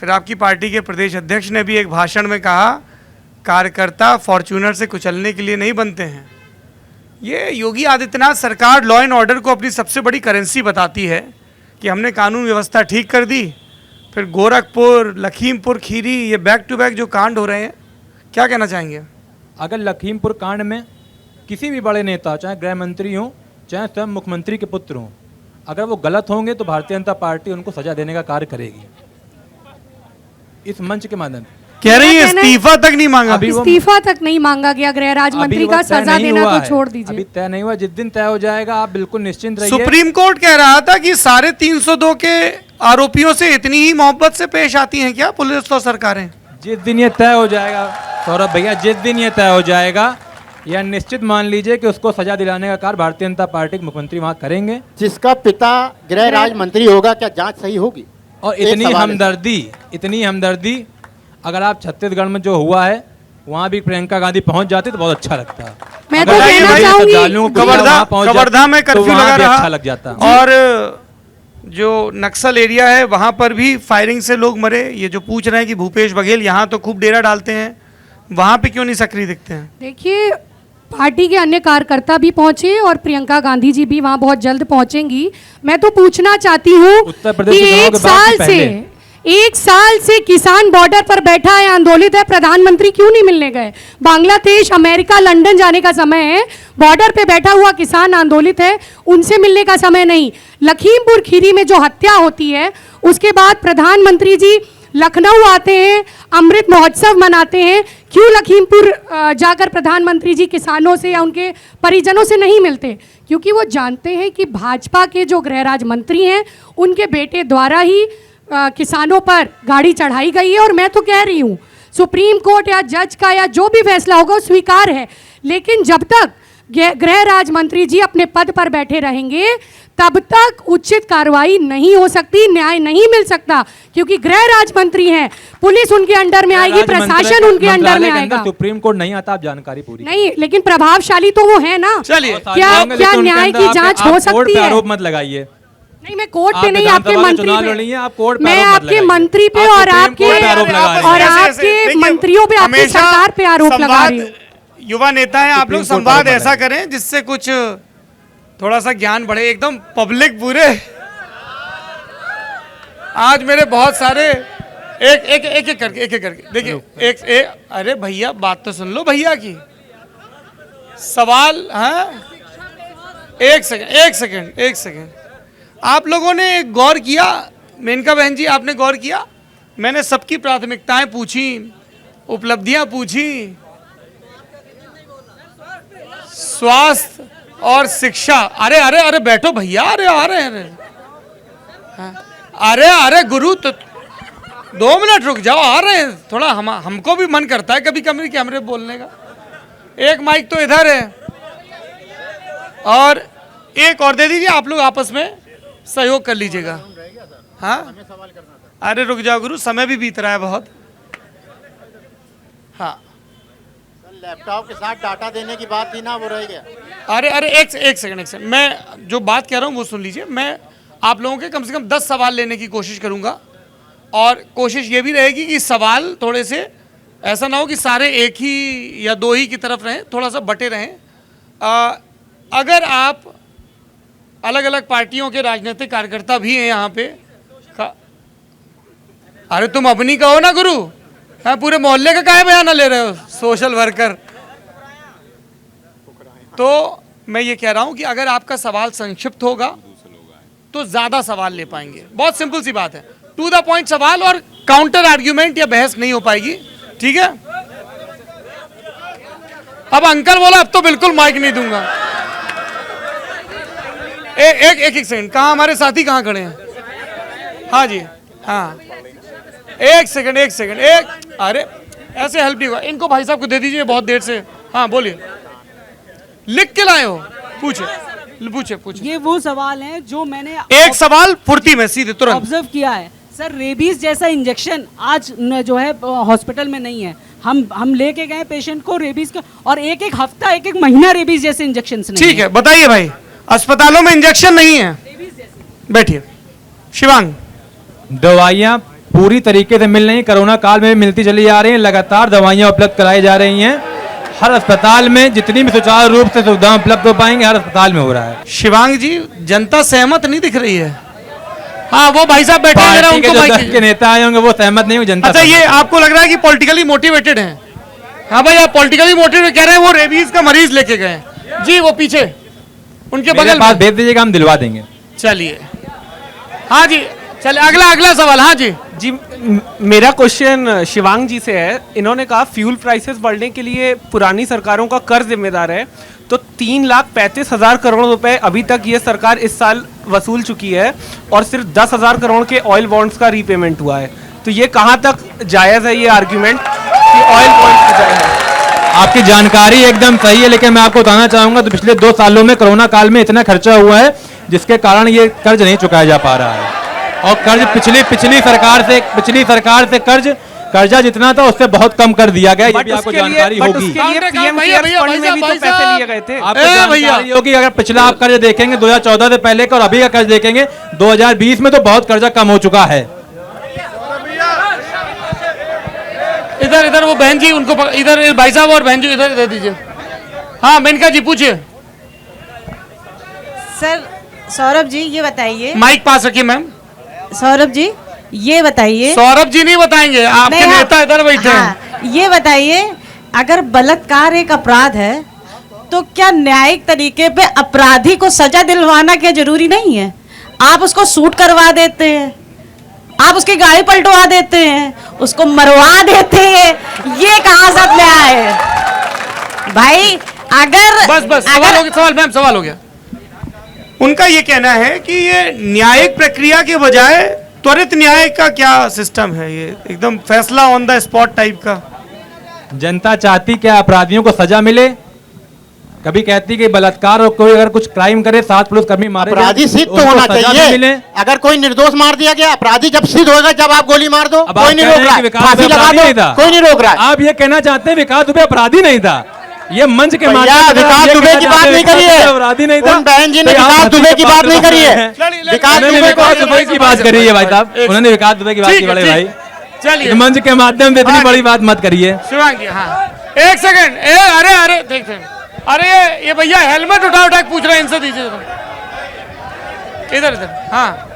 फिर आपकी पार्टी के प्रदेश अध्यक्ष ने भी एक भाषण में कहा कार्यकर्ता फॉर्च्यूनर से कुचलने के लिए नहीं बनते हैं। ये योगी आदित्यनाथ सरकार लॉ एंड ऑर्डर को अपनी सबसे बड़ी करेंसी बताती है कि हमने कानून व्यवस्था ठीक कर दी, फिर गोरखपुर, लखीमपुर खीरी, ये बैक टू बैक जो कांड हो रहे हैं, क्या कहना चाहेंगे? अगर लखीमपुर कांड में किसी भी बड़े नेता, चाहे गृह मंत्री हों, चाहे स्वयं मुख्यमंत्री के पुत्र हों, अगर वो गलत होंगे तो भारतीय जनता पार्टी उनको सजा देने का कार्य करेगी। इस मंच के माध्यम से कह रही है इस्तीफा तक नहीं मांगा। अभी वो- इस्तीफा तक नहीं मांगा गया गृह राज्य मंत्री वो का, तय सजा नहीं देना हुआ तो है। छोड़ अभी दीजिए। तय नहीं हुआ, जिस दिन तय हो जाएगा आप बिल्कुल निश्चिंत रहिए। सुप्रीम कोर्ट कह रहा था कि 352 के आरोपियों से इतनी ही मोहब्बत से पेश आती हैं क्या पुलिस और सरकारें? जिस दिन ये तय हो जाएगा सौरभ भैया, जिस दिन ये तय हो जाएगा, यह निश्चित मान लीजिए कि उसको सजा दिलाने का कार्य भारतीय जनता पार्टी के मुख्यमंत्री वहाँ करेंगे। जिसका पिता गृह राज्य मंत्री होगा, क्या जांच सही होगी? और एक इतनी सवाल है। इतनी हमदर्दी अगर आप छत्तीसगढ़ में जो हुआ है वहाँ भी प्रियंका गांधी पहुँच जाती तो बहुत अच्छा लगता। मैं अगर तो बताइए कहना भाई, चाहूंगी, श्रद्धालुओं को कवर्धा वहाँ पहुँच कवर्धा में जाती तो कर्फ्यू वहाँ लगा भी रहा अच्छा लग जाता। और जो नक्सल एरिया है वहां पर भी फायरिंग से लोग मरे। ये जो पूछ रहे हैं कि भूपेश बघेल यहाँ तो खूब डेरा डालते हैं, वहां पे क्यों नहीं सक्रिय दिखते हैं? देखिए, पार्टी के अन्य कार्यकर्ता भी पहुंचे और प्रियंका गांधी जी भी वहां बहुत जल्द पहुंचेंगी। मैं तो पूछना चाहती हूँ उत्तर प्रदेश कि के चुनाव एक के बाद साल भी से एक साल से किसान बॉर्डर पर बैठा है, आंदोलित है, प्रधानमंत्री क्यों नहीं मिलने गए? बांग्लादेश, अमेरिका, लंदन जाने का समय है, बॉर्डर पे बैठा हुआ किसान आंदोलित है, उनसे मिलने का समय नहीं। लखीमपुर खीरी में जो हत्या होती है उसके बाद प्रधानमंत्री जी लखनऊ आते हैं, अमृत महोत्सव मनाते हैं, क्यों लखीमपुर जाकर प्रधानमंत्री जी किसानों से या उनके परिजनों से नहीं मिलते? क्योंकि वो जानते हैं कि भाजपा के जो गृह राज्य मंत्री हैं उनके बेटे द्वारा ही किसानों पर गाड़ी चढ़ाई गई है। और मैं तो कह रही हूँ सुप्रीम कोर्ट या जज का या जो भी फैसला होगा वो स्वीकार है, लेकिन जब तक गृह राज्य मंत्री जी अपने पद पर बैठे रहेंगे तब तक उचित कार्रवाई नहीं हो सकती, न्याय नहीं मिल सकता, क्योंकि गृह राज्य मंत्री हैं, पुलिस उनके अंडर में आएगी, प्रशासन उनके अंडर में आएगा। सुप्रीम कोर्ट नहीं आता, आप जानकारी पूरी नहीं, लेकिन प्रभावशाली तो वो है ना। चलिए, क्या न्याय की जांच हो सकती है? आरोप मत लगाइए। नहीं, मैं कोर्ट आप पे नहीं, आपके विधानसभा के मंत्री चुनाव पे, लड़ी हैं, आप कोर्ट पे मैं आरोप मत आपके लगाइए। मंत्री पे आप और सुप्रीम आपके कोर्ट पे आरोप लगा रहे हैं। और ऐसे- आपके देखिए, मंत्रियों पे, आपकी हमेशा सरकार पे आरोप लगा संवाद- रही हूँ। युवा नेता हैं आप लोग, सुप्रीम कोर्ट संवाद आरोप ऐसा लगाए। करें जिससे कुछ थोड़ा सा ज्ञान बढ़े। एकदम पब्लिक पूरे आज मेरे बहुत सारे एक करके देखिए, अरे भैया बात तो सुन लो भैया की। सवाल, हाँ, एक सेकंड, आप लोगों ने गौर किया? मेनका बहन जी, आपने गौर किया? मैंने सबकी प्राथमिकताएं पूछी, उपलब्धियां पूछी, स्वास्थ्य और शिक्षा। अरे बैठो भैया, अरे गुरु, तो 2 मिनट रुक जाओ, आ रहे हैं। थोड़ा हमको भी मन करता है कभी कभी कैमरे बोलने का। एक माइक तो इधर है और एक और दे दीजिए, आप लोग आपस में सहयोग कर लीजिएगा। हाँ, अरे रुक जाओ गुरु, समय भी बीत रहा है बहुत। हाँ, लैपटॉप के साथ डाटा देने की बात थी ना, वो रह गया। अरे एक सेकंड, मैं जो बात कह रहा हूँ वो सुन लीजिए। मैं आप लोगों के कम से कम 10 सवाल लेने की कोशिश करूँगा और कोशिश ये भी रहेगी कि सवाल थोड़े से ऐसा ना हो कि सारे एक ही या 2 ही की तरफ रहें, थोड़ा सा बटे रहें। अगर आप अलग अलग पार्टियों के राजनीतिक कार्यकर्ता भी हैं यहाँ पे, अरे तुम अपनी कहो ना गुरु, हाँ, पूरे मोहल्ले का काहे बयाना ले रहे हो, सोशल वर्कर। तो मैं ये कह रहा हूं कि अगर आपका सवाल संक्षिप्त होगा तो ज्यादा सवाल ले पाएंगे। बहुत सिंपल सी बात है, टू द पॉइंट सवाल और काउंटर आर्ग्यूमेंट या बहस नहीं हो पाएगी, ठीक है? अब अंकल बोला अब तो बिल्कुल माइक नहीं दूंगा। एक सेकंड, कहाँ हमारे साथी कहाँ खड़े हैं? हाँ जी, हाँ, एक सेकंड, अरे ऐसे हेल्प नहीं होगा, इनको भाई साहब को दे दीजिए, बहुत देर से। हाँ बोलिए, लिख के लाए हो? पूछे। ये वो सवाल हैं जो मैंने एक सवाल फुर्ती में सीधे तुरंत। ऑब्जर्व किया है सर। रेबीज जैसा इंजेक्शन आज जो है हॉस्पिटल में नहीं है। हम लेके गए पेशेंट को रेबीज का, और एक हफ्ता एक महीना रेबीज जैसे इंजेक्शन नहीं। ठीक है, बताइए भाई, अस्पतालों में इंजेक्शन नहीं है। बैठिए शिवांग। दवाइयाँ पूरी तरीके से मिल रही हैं, कोरोना काल में भी मिलती चली जा रही हैं, लगातार दवाइयाँ उपलब्ध कराई जा रही हैं। हर अस्पताल में जितनी भी सुचारू रूप से सुविधाएं उपलब्ध हो पाएंगे हर अस्पताल में हो रहा है। शिवांग जी, जनता सहमत नहीं दिख रही है। हाँ, वो भाई साहब बैठे हैं, पार्टी के उनको जो माइक दल के नेता आए होंगे वो सहमत नहीं हो, जनता अच्छा, ये आपको लग रहा है कि पॉलिटिकली मोटिवेटेड हैं? हाँ भाई, आप पॉलिटिकली मोटिवेटेड कह रहे हैं। वो रेबीज का मरीज लेके गए जी, वो पीछे उनके मेरे बगल पास में। भेज दीजिएगा, हम दिलवा देंगे। चलिए, हाँ जी, चलिए अगला सवाल। हाँ जी जी, मेरा क्वेश्चन शिवांग जी से है। इन्होंने कहा फ्यूल प्राइसेस बढ़ने के लिए पुरानी सरकारों का कर्ज जिम्मेदार है, तो 3,35,000 करोड़ रुपए अभी तक ये सरकार इस साल वसूल चुकी है और सिर्फ 10,000 करोड़ के ऑयल बॉन्ड्स का रीपेमेंट हुआ है। तो ये कहाँ तक जायज़ है ये आर्ग्यूमेंट कि ऑयल बॉन्ड्स की जायज़ है? आपकी जानकारी एकदम सही है, लेकिन मैं आपको बताना चाहूंगा तो पिछले 2 सालों में कोरोना काल में इतना खर्चा हुआ है जिसके कारण ये कर्ज नहीं चुकाया जा पा रहा है। और कर्ज पिछली सरकार से कर्जा जितना था उससे बहुत कम कर दिया गया। ये भी आपको जानकारी होगी। उसके लिए पीएम केयर्स फंड में भी तो पैसे लिए गए थे। आपको जानकारी होगी, अगर पिछला आप कर्ज देखेंगे 2014 से पहले का और अभी का कर्ज देखेंगे 2020 में तो बहुत कर्जा कम हो चुका है। इधर वो बहन जी, उनको इधर भाई साहब और बहन जी इधर दे दीजिए। हाँ मेनका जी पूछिए। सर सौरभ जी ये बताइए, माइक पास रखिए मैम। सौरभ जी ये बताइए। सौरभ जी नहीं बताएंगे, आपके नहीं, नेता इधर बैठे हैं। हाँ, ये बताइए, अगर बलात्कार एक अपराध है तो क्या न्यायिक तरीके पे अपराधी को सजा दिलवाना क्या जरूरी नहीं है? आप उसको शूट करवा देते हैं, आप उसकी गाड़ी पलटवा देते हैं, उसको मरवा देते हैं, ये कहाँ से न्याय है भाई? अगर बस सवाल हो गया, सवाल मैम सवाल हो गया। उनका ये कहना है कि ये न्यायिक प्रक्रिया के बजाय त्वरित न्याय का क्या सिस्टम है, ये एकदम फैसला ऑन द स्पॉट टाइप का। जनता चाहती क्या अपराधियों को सजा मिले? कभी कहती कि बलात्कार और कोई अगर कुछ क्राइम करे 7 पुलिसकर्मी मारे जाए, अपराधी सिद्ध तो उनको होना सजा भी चाहिए। मिले। अगर कोई निर्दोष मार दिया गया, अपराधी जब सिद्ध होगा जब आप गोली मार दो, अब कोई आप नहीं कह रोक रहे रहा हैं है, कि विकास फांसी दुबे लगा अपराधी दो, नहीं था। कोई नहीं रोक रहा है। आप ये कहना चाहते हैं विकास दुबे अपराधी नहीं था? ये मंच के भैया, माध्यम से विकास आप ये दुबे कहना की चाहते बात हैं नहीं करी है। अपराधी नहीं था। उन बहन जी ने तो आप विकास दुबे की बात नहीं करी है। विकास उन्होंने दुबे विकास को दुबे की बात करी है भाई साहब, उन्होंने विकास दुबे की बात की बड़े भाई। चलिए मंच के माध्यम से इतनी बड़ी बात मत करिए। शिवांगी, हाँ एक सेकंड, अरे देखते हैं। अरे ये भैया हेलमेट उठा के पूछ रहे हैं, इनसे दीजिए इधर। हाँ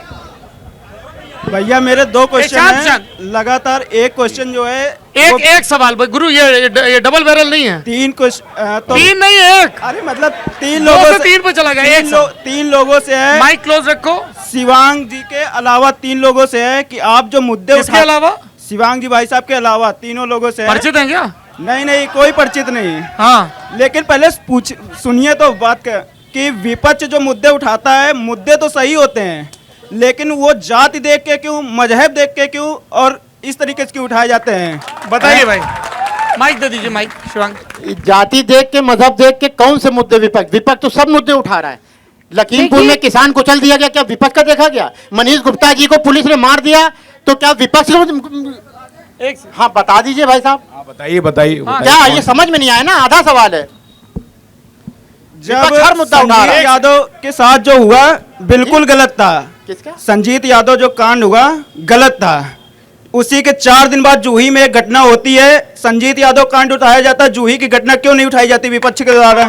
भैया मेरे 2 क्वेश्चन शांत। हैं लगातार। एक क्वेश्चन जो है एक सवाल भाई गुरु, ये डबल बैरल नहीं है। 3 क्वेश्चन तो 3 नहीं, एक। अरे मतलब 3 दो लोगों से 3 पे चला गया। तीन लोगों से है। माइक क्लोज रखो। शिवांग जी के अलावा 3 लोगों से है कि आप जो मुद्दे इसके अलावा शिवांग जी भाई साहब के अलावा तीनों लोगों से है। परिचित हैं क्या? नहीं कोई परिचित नहीं। हाँ लेकिन पहले सुनिए तो बात कि विपक्ष जो मुद्दे उठाता है, मुद्दे तो सही होते हैं, लेकिन वो जाति देख के क्यों, मजहब देख के क्यों और इस तरीके से क्यों उठाए जाते हैं? बताइए भाई, माइक दे दीजिए। माइक शिवांग। जाति देख के, मजहब देख के कौन से मुद्दे? विपक्ष तो सब मुद्दे उठा रहा है। लखीमपुर में किसान को चल दिया गया, क्या विपक्ष का देखा गया? मनीष गुप्ता जी को पुलिस ने मार दिया, तो क्या विपक्ष को? हाँ बता दीजिए भाई साहब। बताइए क्या ये समझ में नहीं आया ना? आधा सवाल है। जब हर मुद्दा उठा रहा संजीत है। यादव के साथ जो हुआ बिल्कुल गलत था। किसका? संजीत यादव जो कांड हुआ गलत था। उसी के 4 दिन बाद जूही में एक घटना होती है, संजीत यादव कांड उठाया जाता है, जूही की घटना क्यों नहीं उठाई जाती विपक्ष के द्वारा?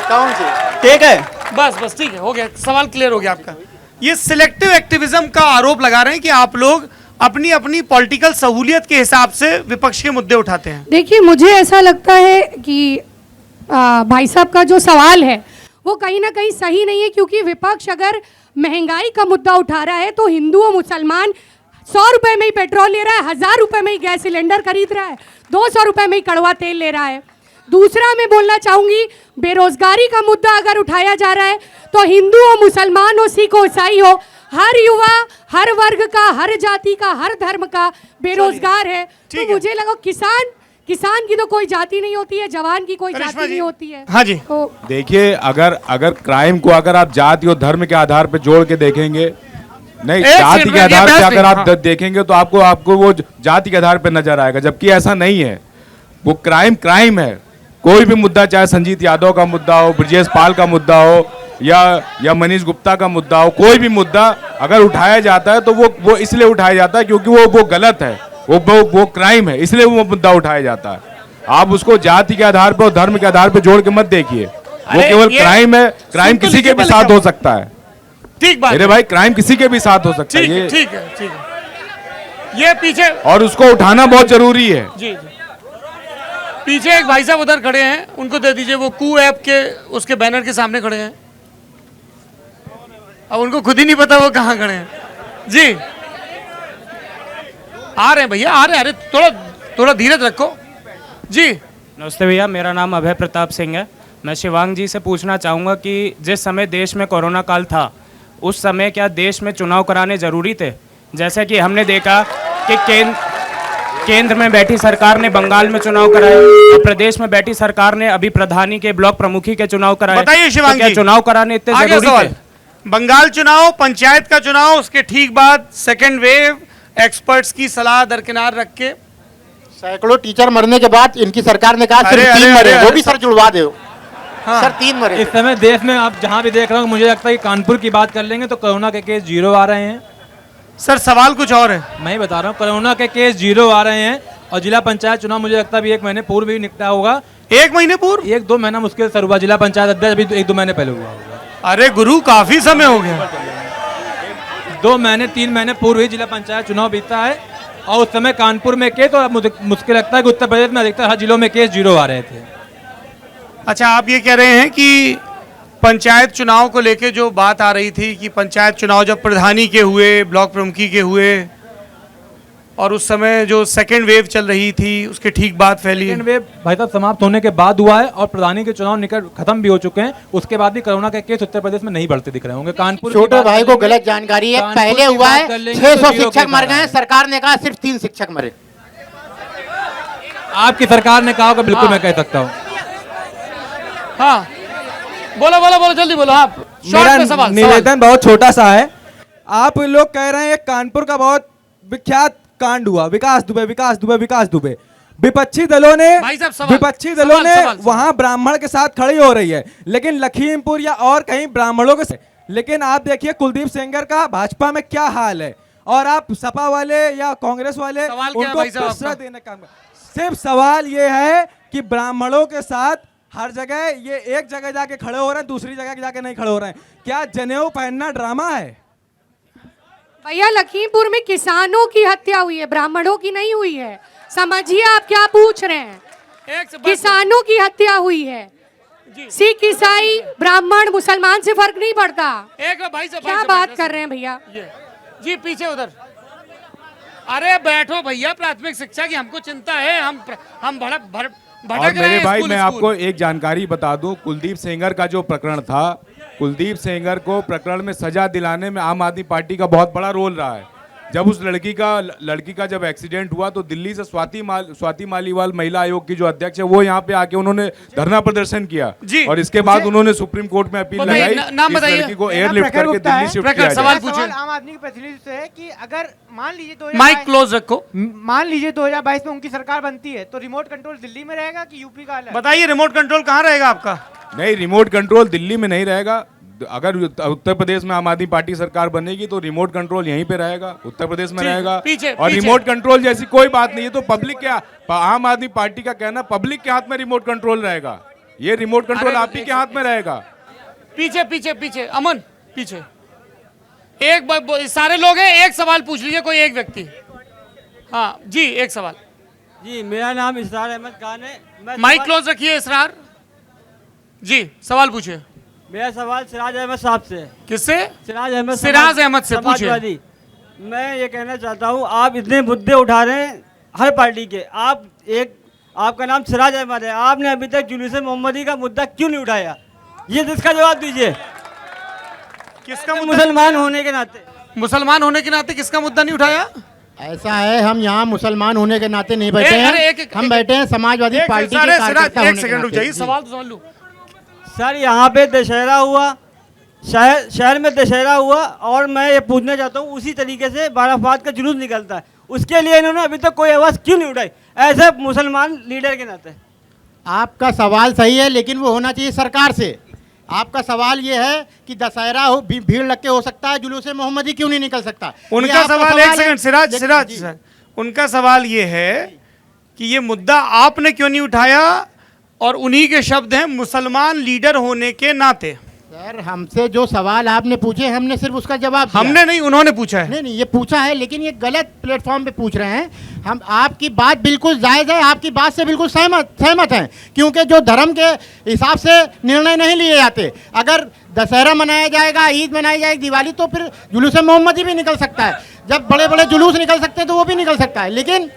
कौन सी? ठीक है, बस ठीक है, हो गया सवाल, क्लियर हो गया आपका। ये सिलेक्टिव एक्टिविज्म का आरोप लगा रहे हैं कि आप लोग अपनी अपनी पॉलिटिकल सहूलियत के हिसाब से विपक्ष के मुद्दे उठाते हैं। देखिए, मुझे ऐसा लगता है कि भाई साहब का जो सवाल है वो कहीं ना कहीं सही नहीं है, क्योंकि विपक्ष अगर महंगाई का मुद्दा उठा रहा है तो हिंदू और मुसलमान 100 रुपए में ही पेट्रोल ले रहा है, 1000 रुपए में ही गैस सिलेंडर खरीद रहा है, 200 रुपए में ही कड़वा तेल ले रहा है। दूसरा मैं बोलना चाहूंगी, बेरोजगारी का मुद्दा अगर उठाया जा रहा है तो हिंदू हो, मुसलमान हो, सिख हो, ईसाई हो, हर युवा, हर वर्ग का, हर जाति का, हर धर्म का बेरोजगार है। तो मुझे लगा किसान की तो कोई जाति नहीं होती है, जवान की कोई जाति नहीं होती है। हाँ जी। तो देखिए, अगर क्राइम को अगर आप जाति और धर्म के आधार पर जोड़ के देखेंगे, नहीं जाति के आधार पे अगर आप देखेंगे तो आपको वो जाति के आधार पे नजर आएगा, जबकि ऐसा नहीं है। वो क्राइम है। कोई भी मुद्दा, चाहे संजीत यादव का मुद्दा हो, ब्रजेश पाल का मुद्दा हो, या मनीष गुप्ता का मुद्दा हो, कोई भी मुद्दा अगर उठाया जाता है तो वो इसलिए उठाया जाता है क्योंकि वो गलत है, वो क्राइम है, इसलिए वो मुद्दा उठाया जाता है। आप उसको जाति के आधार पर और धर्म के आधार पर जोड़ के मत देखिए, वो केवल क्राइम है। क्राइम किसी के भी साथ हो सकता है। ठीक बात मेरे भाई, क्राइम किसी के भी साथ हो सकता है। ठीक है, ठीक है। ये पीछे, और उसको उठाना बहुत जरूरी है। जी, पीछे एक भाई साहब उधर खड़े हैं, उनको दे दीजिए, वो कू ऐप के उसके बैनर के सामने खड़े हैं। अब उनको खुद ही नहीं पता वो कहाँ खड़े हैं। जी, आ रहे हैं भैया, आ रहे हैं। अरे थोड़ा धीरज रखो। जी, नमस्ते भैया, मेरा नाम अभय प्रताप सिंह है। मैं शिवांग जी से पूछना चाहूँगा कि जिस समय देश में कोरोना काल था, उस समय क्या देश में चुनाव कराने ज़रूरी थे? जैसे कि हमने देखा कि केंद्र में बैठी सरकार ने बंगाल में चुनाव कराए और प्रदेश में बैठी सरकार ने अभी प्रधानी के, ब्लॉक प्रमुखी के चुनाव कराए। बताइए शिवांग क्या जी, चुनाव कराने इतने जरूरी थे? बंगाल चुनाव, पंचायत का चुनाव, उसके ठीक बाद सेकेंड वेव, एक्सपर्ट्स की सलाह दरकिनार रख के सैकड़ों टीचर मरने के बाद इनकी सरकार ने कहा सिर्फ 3 मरे, वो भी सर जुड़वा दो। सर 3 मरे। इस समय देश में आप जहां भी देख रहे हो, मुझे लगता है कि कानपुर की बात कर लेंगे तो कोरोना के केस 0 आ रहे हैं। सर सवाल कुछ और है, मैं ही बता रहा हूँ, कोरोना के केस 0 आ रहे हैं और जिला पंचायत चुनाव मुझे लगता है अभी 1 महीने पूर्व भी निकला होगा। 1 महीने पूर्व? 1-2 महीना मुश्किल सर हुआ। जिला पंचायत अध्यक्ष अभी 1-2 महीने पहले हुआ होगा। अरे गुरु, काफी समय हो गया। 2 महीने 3 महीने पूर्व ही जिला पंचायत चुनाव बीता है और उस समय कानपुर में केस, और मुझे मुश्किल लगता है कि उत्तर प्रदेश में अधिकतर हर जिलों में केस 0 आ रहे थे। अच्छा, आप ये कह रहे हैं कि पंचायत चुनाव को लेके जो बात आ रही थी कि पंचायत चुनाव जब प्रधानी के हुए, ब्लॉक प्रमुखी के हुए, और उस समय जो सेकेंड वेव चल रही थी उसके ठीक बाद फैली। सेकेंड वेव भाई साहब समाप्त होने के बाद हुआ है और प्रधानी के चुनाव निकट खत्म भी हो चुके हैं। उसके बाद भी कोरोना के केस उत्तर प्रदेश में नहीं बढ़ते दिख रहे होंगे। कानपुर छोटे भाई को गलत जानकारी है, पहले हुआ है 600 शिक्षक मर गए, सरकार ने कहा सिर्फ 3 शिक्षक मरे। आपकी सरकार ने कहा होगा, बिल्कुल मैं कह सकता हूँ। हाँ, बोलो जल्दी बोलो। आप मेरा निवेदन बहुत छोटा सा है। आप लोग कह रहे हैं कानपुर का बहुत विख्यात कांड हुआ, विकास दुबे। विपक्षी दलों ने वहां ब्राह्मण के साथ खड़ी हो रही है, लेकिन लखीमपुर या और कहीं ब्राह्मणों के। लेकिन आप देखिए कुलदीप सेंगर का भाजपा में क्या हाल है, और आप सपा वाले या कांग्रेस वाले उनको प्रश्रय देने का। सिर्फ सवाल ये है कि ब्राह्मणों के साथ हर जगह ये एक जगह जाके खड़े हो रहे हैं, दूसरी जगह जाके नहीं खड़े हो रहे हैं। क्या जनेऊ पहनना ड्रामा है? भैया, लखीमपुर में किसानों की हत्या हुई है, ब्राह्मणों की नहीं हुई है। समझिए आप क्या पूछ रहे हैं। किसानों की हत्या हुई है। सिख, ईसाई, ब्राह्मण, मुसलमान से फर्क नहीं पड़ता। क्या बात कर रहे हैं भैया? जी, पीछे उधर। अरे बैठो भैया, प्राथमिक शिक्षा की हमको चिंता है। हम और मेरे भाई, मैं आपको एक जानकारी बता दूं, कुलदीप सेंगर का जो प्रकरण था, कुलदीप सेंगर को प्रकरण में सजा दिलाने में आम आदमी पार्टी का बहुत बड़ा रोल रहा है। जब उस लड़की का जब एक्सीडेंट हुआ तो दिल्ली से स्वाति मालीवाल महिला आयोग की जो अध्यक्ष है, वो यहाँ पे आके उन्होंने धरना प्रदर्शन किया और इसके बाद उन्होंने सुप्रीम कोर्ट में अपील लगाई इस लड़की को एयरलिफ्ट करके दिल्ली शिफ्ट किया जाए। सवाल आम आदमी के प्रतिनिधि से है कि अगर मान लीजिए माइक क्लोज रखो, मान लीजिए 2022 में उनकी सरकार बनती है तो रिमोट कंट्रोल दिल्ली में रहेगा कि यूपी का? बताइए, रिमोट कंट्रोल कहाँ रहेगा आपका? नहीं, रिमोट कंट्रोल दिल्ली में नहीं रहेगा। अगर उत्तर प्रदेश में आम आदमी पार्टी सरकार बनेगी तो रिमोट कंट्रोल यहीं पे रहेगा, उत्तर प्रदेश में रहेगा। और रिमोट कंट्रोल जैसी कोई बात नहीं है। तो पब्लिक क्या, आम आदमी पार्टी का कहना पब्लिक के हाथ में रिमोट कंट्रोल रहेगा, ये रिमोट कंट्रोल आप ही के हाथ में रहेगा। पीछे अमन, पीछे एक सारे लोग हैं, एक सवाल पूछ लीजिए कोई एक व्यक्ति। हाँ जी, एक सवाल। जी, मेरा नाम इसरार अहमद खान है। माइक क्लोज रखिए इसरार जी, सवाल पूछिए। मेरा सवाल सिराज अहमद साहब से। किससे? सिराज अहमद से पूछिए। मैं ये कहना चाहता हूँ, आप इतने मुद्दे उठा रहे हैं हर पार्टी के। आपका नाम सिराज अहमद है, आपने अभी तक जुलूस मोहम्मदी का मुद्दा क्यों नहीं उठाया? ये जिसका जवाब दीजिए। किसका? मुसलमान होने के नाते किसका मुद्दा नहीं उठाया? ऐसा है, हम यहाँ मुसलमान होने के नाते नहीं बैठे हैं, हम बैठे हैं समाजवादी पार्टी के कार्यकर्ता होने के नाते। सवाल तो समझ लो सर। यहाँ पे दशहरा हुआ, शहर में दशहरा हुआ, और मैं ये पूछना चाहता हूँ उसी तरीके से बाराफात का जुलूस निकलता है, उसके लिए इन्होंने अभी तक कोई आवाज़ क्यों नहीं उठाई ऐसे मुसलमान लीडर के नाते? आपका सवाल सही है, लेकिन वो होना चाहिए सरकार से। आपका सवाल ये है कि दशहरा हो भीड़ लग के हो सकता है, जुलूस मोहम्मदी क्यों नहीं निकल सकता? उनका ये आपका सवाल, एक है। सेकंड सिराज सर, उनका सवाल ये है कि ये मुद्दा आपने क्यों नहीं उठाया, और उन्हीं के शब्द हैं मुसलमान लीडर होने के नाते। सर हमसे जो सवाल आपने पूछे हमने सिर्फ उसका जवाब दिया। हमने नहीं, उन्होंने पूछा है। नहीं ये पूछा है, लेकिन ये गलत प्लेटफॉर्म पे पूछ रहे हैं। हम आपकी बात बिल्कुल जायज़ है, आपकी बात से बिल्कुल सहमत हैं, क्योंकि जो धर्म के हिसाब से निर्णय नहीं लिए जाते। अगर दशहरा मनाया जाएगा, ईद मनाई जाएगी, दिवाली, तो फिर जुलूस मोहम्मदी भी निकल सकता है। जब बड़े बड़े जुलूस निकल सकते हैं तो वो भी निकल सकता है, लेकिन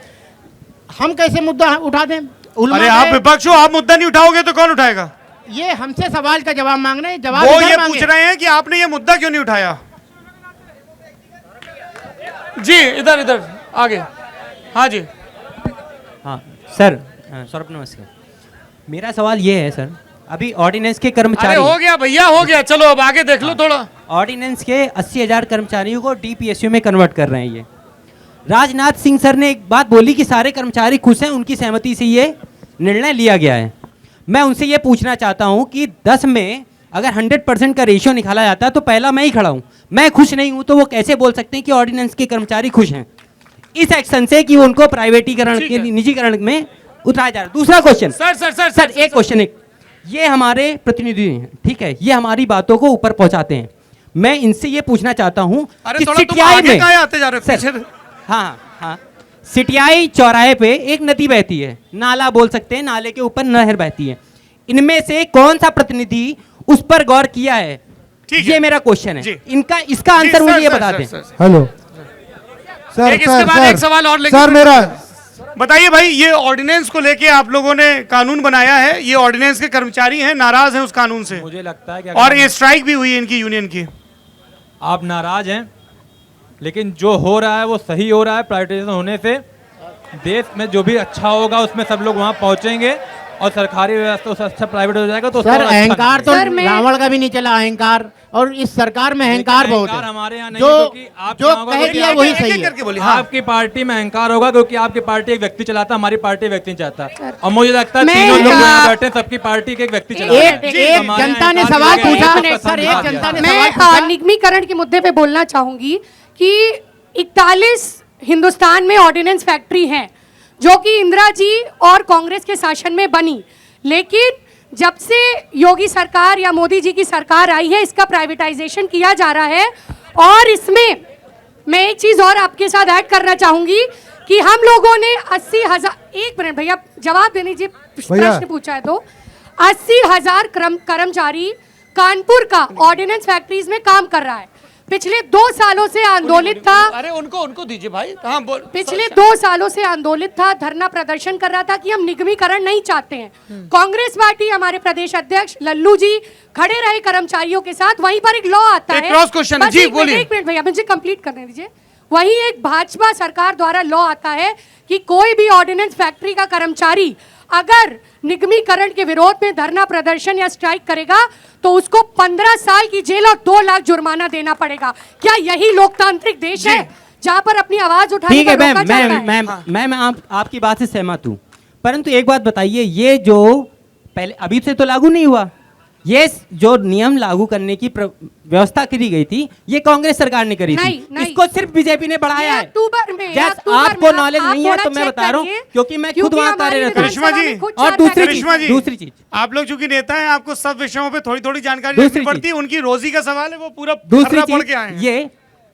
हम कैसे मुद्दा उठा दें? अरे आप विपक्ष हो, आप मुद्दा नहीं उठाओगे तो कौन उठाएगा? ये हमसे सवाल का जवाब मांग रहे हैं, जवाब वो इधर ये मांगे। पूछ रहे हैं कि आपने ये मुद्दा क्यों नहीं उठाया। जी इधर इधर आगे। हाँ जी। हाँ सर, सौरभ नमस्कार। मेरा सवाल ये है सर, अभी ऑर्डिनेंस के कर्मचारी, अरे हो गया भैया, हो गया, चलो अब आगे देख लो थोड़ा। ऑर्डिनेंस के 80,000 कर्मचारियों को डीपीएसयू में कन्वर्ट कर रहे हैं। ये राजनाथ सिंह सर ने एक बात बोली कि सारे कर्मचारी खुश हैं, उनकी सहमति से ये निर्णय लिया गया है। मैं उनसे ये पूछना चाहता हूं कि 10 में अगर 100% का रेशियो निकाला जाता है तो पहला मैं ही खड़ा हूं, मैं खुश नहीं हूं, तो वो कैसे बोल सकते हैं कि ऑर्डिनेंस के कर्मचारी खुश हैं इस एक्शन से कि उनको प्राइवेटीकरण के निजीकरण में उतारा जा रहा है? दूसरा क्वेश्चन सर एक क्वेश्चन, एक ये हमारे प्रतिनिधि हैं, ठीक है, ये हमारी बातों को ऊपर पहुंचाते हैं। मैं इनसे ये पूछना चाहता हूं कि सिटियाई में, हाँ हाँ, सिटियाई चौराहे पे एक नदी बहती है, नाला बोल सकते हैं, नाले के ऊपर नहर बहती है, इनमें से कौन सा प्रतिनिधि उस पर गौर किया है? ये मेरा क्वेश्चन है, इनका इसका आंसर मुझे ये बता दें। हेलो सर, इसके बाद एक सवाल और लेके सर मेरा बताइए भाई, ये ऑर्डिनेंस को लेके आप लोगों ने कानून बनाया है, ये ऑर्डिनेंस के कर्मचारी हैं, नाराज हैं उस कानून से, मुझे लगता है कि और ये स्ट्राइक भी हुई है इनकी यूनियन की। आप नाराज हैं, लेकिन जो हो रहा है वो सही हो रहा है। प्राइवेटाइजेशन होने से देश में जो भी अच्छा होगा उसमें सब लोग वहाँ पहुँचेंगे और सरकारी व्यवस्था उससे अच्छा प्राइवेट हो जाएगा। तो सर अहंकार तो रावण का भी नहीं चला अहंकार, और इस सरकार में अहंकार बहुत है। हमारे यहाँ नहीं जो है, क्योंकि आप जो कह दिया वही सही है। आपकी पार्टी में अहंकार होगा क्योंकि आपकी पार्टी एक व्यक्ति चलाता है, हमारी पार्टी व्यक्ति नहीं चाहता। और मुझे लगता है तीनों लोग यहाँ बैठे सबकी पार्टी के एक व्यक्ति चलाता है। एक जनता ने सवाल पूछा, सर एक जनता ने सवाल पूछा। मैं निगमीकरण के मुद्दे पे बोलना चाहूंगी कि 41 हिंदुस्तान में ऑर्डिनेंस फैक्ट्री हैं जो कि इंदिरा जी और कांग्रेस के शासन में बनी, लेकिन जब से योगी सरकार या मोदी जी की सरकार आई है इसका प्राइवेटाइजेशन किया जा रहा है। और इसमें मैं एक चीज और आपके साथ ऐड करना चाहूंगी कि हम लोगों ने 80,000, एक मिनट भैया जवाब देने जी, प्रश्न पूछा है तो 80,000 कर्मचारी कानपुर का ऑर्डिनेंस फैक्ट्रीज में काम कर रहा है। पिछले 2 सालों से आंदोलित था। अरे उनको दीजिए भाई। हाँ बोल। पिछले 2 सालों से आंदोलित था, धरना प्रदर्शन कर रहा था कि हम निगमीकरण नहीं चाहते हैं। कांग्रेस पार्टी, हमारे प्रदेश अध्यक्ष लल्लू जी खड़े रहे कर्मचारियों के साथ। वहीं पर एक लॉ आता है, क्रॉस क्वेश्चन जी, बोलिए। एक मिनट भैया मुझे कंप्लीट करने दीजिए। वहीं एक भाजपा सरकार द्वारा लॉ आता है कि कोई भी ऑर्डिनेंस फैक्ट्री का कर्मचारी अगर निगमीकरण के विरोध में धरना प्रदर्शन या स्ट्राइक करेगा तो उसको 15 साल की जेल और 2 लाख जुर्माना देना पड़ेगा। क्या यही लोकतांत्रिक देश है जहां पर अपनी आवाज उठाने ठीक है? का मौका चाहता है? मैं आपकी बात से सहमत हूं, परंतु एक बात बताइए, ये जो पहले अभी से तो लागू नहीं हुआ, ये जो नियम लागू करने की व्यवस्था करी गई थी ये कांग्रेस सरकार ने करी थी। इसको सिर्फ बीजेपी ने बढ़ाया है। अक्टूबर में आपको नॉलेज नहीं है तो मैं बता रहा हूँ, क्योंकि मैं खुद वहाँ कार्यरत हूँ। और दूसरी चीज, आप लोग चूंकि नेता हैं, आपको सब विषयों पे थोड़ी थोड़ी जानकारी रखनी पड़ती है। उनकी रोजी का सवाल है, वो पूरा दूसरी पढ़ के आए हैं। ये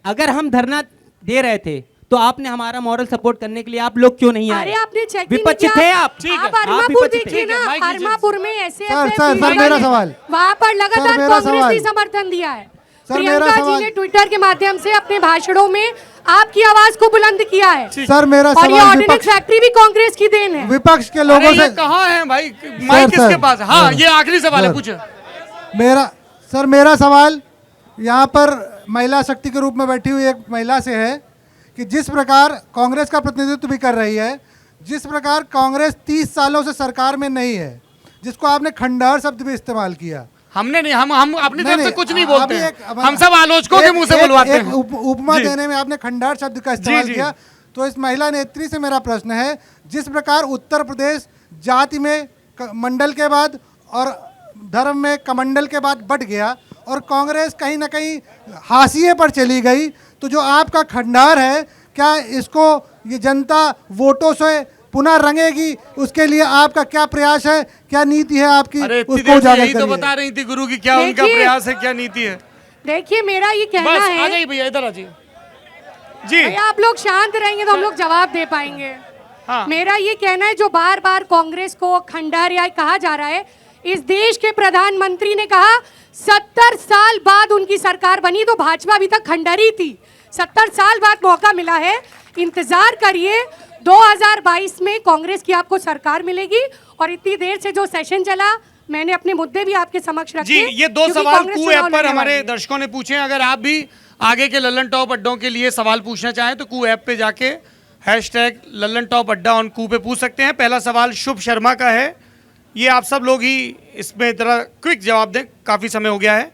अगर हम धरना दे रहे थे तो आपने हमारा मॉरल सपोर्ट करने के लिए आप लोग क्यों नहीं आए? अरे आपने चेक विपक्ष थे आप। आप अरमापुर देखिए ना, अरमापुर में ऐसे सर मेरा सवाल, वहाँ पर लगातार कांग्रेस ने समर्थन दिया है। प्रियंका जी ने ट्विटर के माध्यम से अपने भाषणों में आपकी आवाज को बुलंद किया है। सर मेरा और ये ऑर्डिनेंस फैक्ट्री भी कांग्रेस की देन है। विपक्ष के लोगों से कहाँ है भाई माइक किसके पास? हाँ ये आखिरी सवाल है, पूछो। मेरा सवाल यहाँ पर महिला शक्ति के रूप में बैठी हुई एक महिला से है कि जिस प्रकार कांग्रेस का प्रतिनिधित्व भी कर रही है, जिस प्रकार कांग्रेस 30 सालों से सरकार में नहीं है, जिसको आपने खंडहर शब्द भी इस्तेमाल किया। हमने नहीं, हम अपनी तरफ से कुछ नहीं बोलते हैं, हम सब आलोचकों के मुंह से बुलवाते हैं। उपमा देने में आपने खंडहर शब्द का इस्तेमाल किया। तो इस महिला नेत्री से मेरा प्रश्न है, जिस प्रकार उत्तर प्रदेश जाति में मंडल के बाद और धर्म में कमंडल के बाद बट गया और कांग्रेस कहीं ना कहीं हाशिए पर चली गई, तो जो आपका खंडार है, क्या इसको ये जनता वोटों से पुनः रंगेगी? उसके लिए आपका क्या प्रयास है, क्या नीति है आपकी? अरे इतनी उसको देर से उजागर यही तो करिए। बता रही थी गुरु की क्या उनका देखिए- प्रयास है, क्या नीति है। देखिए मेरा ये कहना बस आ है, जाइए भैया, इधर आ जाइए जी। भैया आप लोग शांत रहेंगे तो हम लोग जवाब दे पाएंगे। हाँ। मेरा ये कहना है, जो बार बार कांग्रेस को खंडर या कहा जा रहा है, इस देश के प्रधानमंत्री ने कहा 70 साल बाद उनकी सरकार बनी, तो भाजपा अभी तक खंडरी थी। 70 साल बाद मौका मिला है, इंतजार करिए, 2022 में कांग्रेस की आपको सरकार मिलेगी। और इतनी देर से जो सेशन चला, मैंने अपने मुद्दे भी आपके समक्ष रखे। जी, ये 2 क्योंकि सवाल कांग्रेस कू चुनाव ऐप पर लड़ने हमारे वाली है। दर्शकों ने पूछे हैं। अगर आप भी आगे के लल्लन टॉप अड्डों के लिए सवाल पूछना चाहें तो कू ऐप पे जाके हैशटैग लल्लन टॉप अड्डा ऑन कू पे पूछ सकते हैं। पहला सवाल शुभ शर्मा का है, ये आप सब लोग ही इसमें जरा क्विक जवाब दें, काफ़ी समय हो गया है।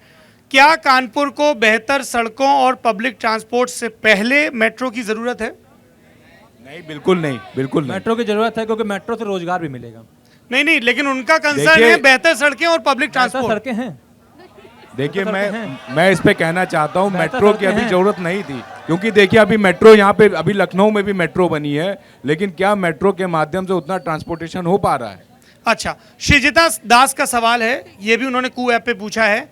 क्या कानपुर को बेहतर सड़कों और पब्लिक ट्रांसपोर्ट से पहले मेट्रो की ज़रूरत है? नहीं, बिल्कुल नहीं, बिल्कुल नहीं। मेट्रो की जरूरत है क्योंकि मेट्रो से रोजगार भी मिलेगा। नहीं, लेकिन उनका कंसर्न देखिए- है बेहतर सड़कें और पब्लिक ट्रांसपोर्ट। सड़कें हैं। देखिए तो मैं इस पे कहना चाहता हूँ, बेहतर मेट्रो की सड़कें अभी हैं। जरूरत नहीं थी, क्योंकि देखिए अभी मेट्रो यहाँ पे अभी लखनऊ में भी मेट्रो बनी है, लेकिन क्या मेट्रो के माध्यम से उतना ट्रांसपोर्टेशन हो पा रहा है? अच्छा, श्रीजिता दास का सवाल है, ये भी उन्होंने कू ऐप पे पूछा है,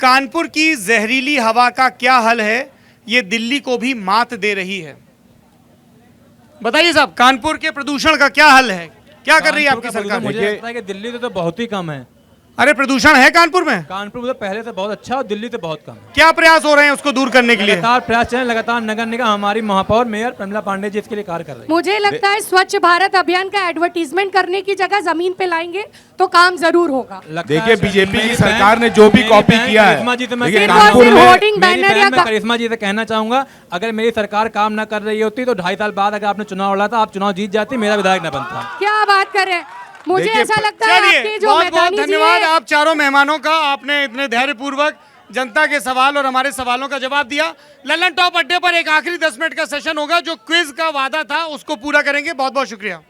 कानपुर की जहरीली हवा का क्या हल है, ये दिल्ली को भी मात दे रही है। बताइए साहब, कानपुर के प्रदूषण का क्या हल है, क्या कर रही है आपकी सरकार? मुझे लगता है कि दिल्ली से तो बहुत ही कम है। अरे प्रदूषण है कानपुर में? कानपुर में तो पहले से बहुत अच्छा और दिल्ली से बहुत कम है। क्या प्रयास हो रहे हैं उसको दूर करने के लिए? लगातार प्रयास चल रहे हैं, लगातार नगर निगम, हमारी महापौर मेयर प्रमिला पांडे जी इसके लिए कार्य कर रही है। मुझे लगता है स्वच्छ भारत अभियान का एडवर्टीजमेंट करने की जगह जमीन पे लाएंगे तो काम जरूर होगा। देखिए बीजेपी की सरकार ने जो भी कॉपी किया है, करिश्मा जी से मैं देखिए कहना कानपुर चाहूंगा- में होर्डिंग मेरी बैनर बहन या मैं करिश्मा जी से कहना चाहूंगा, अगर मेरी सरकार काम ना कर रही होती तो 2.5 साल बाद अगर आपने चुनाव लड़ा था, आप चुनाव जीत जाती, मेरा विधायक न बनता। क्या बात कर रहे हैं, मुझे देखिए, ऐसा लगता है चलिए, आपके जो बहुत बहुत मैदानी जी धन्यवाद हैं- आप चारों मेहमानों का, आपने इतने धैर्यपूर्वक जनता के सवाल और हमारे सवालों का जवाब दिया। लल्लन टॉप अड्डे पर एक आखिरी 10 मिनट का सेशन होगा, जो क्विज का वादा था उसको पूरा करेंगे। बहुत बहुत शुक्रिया।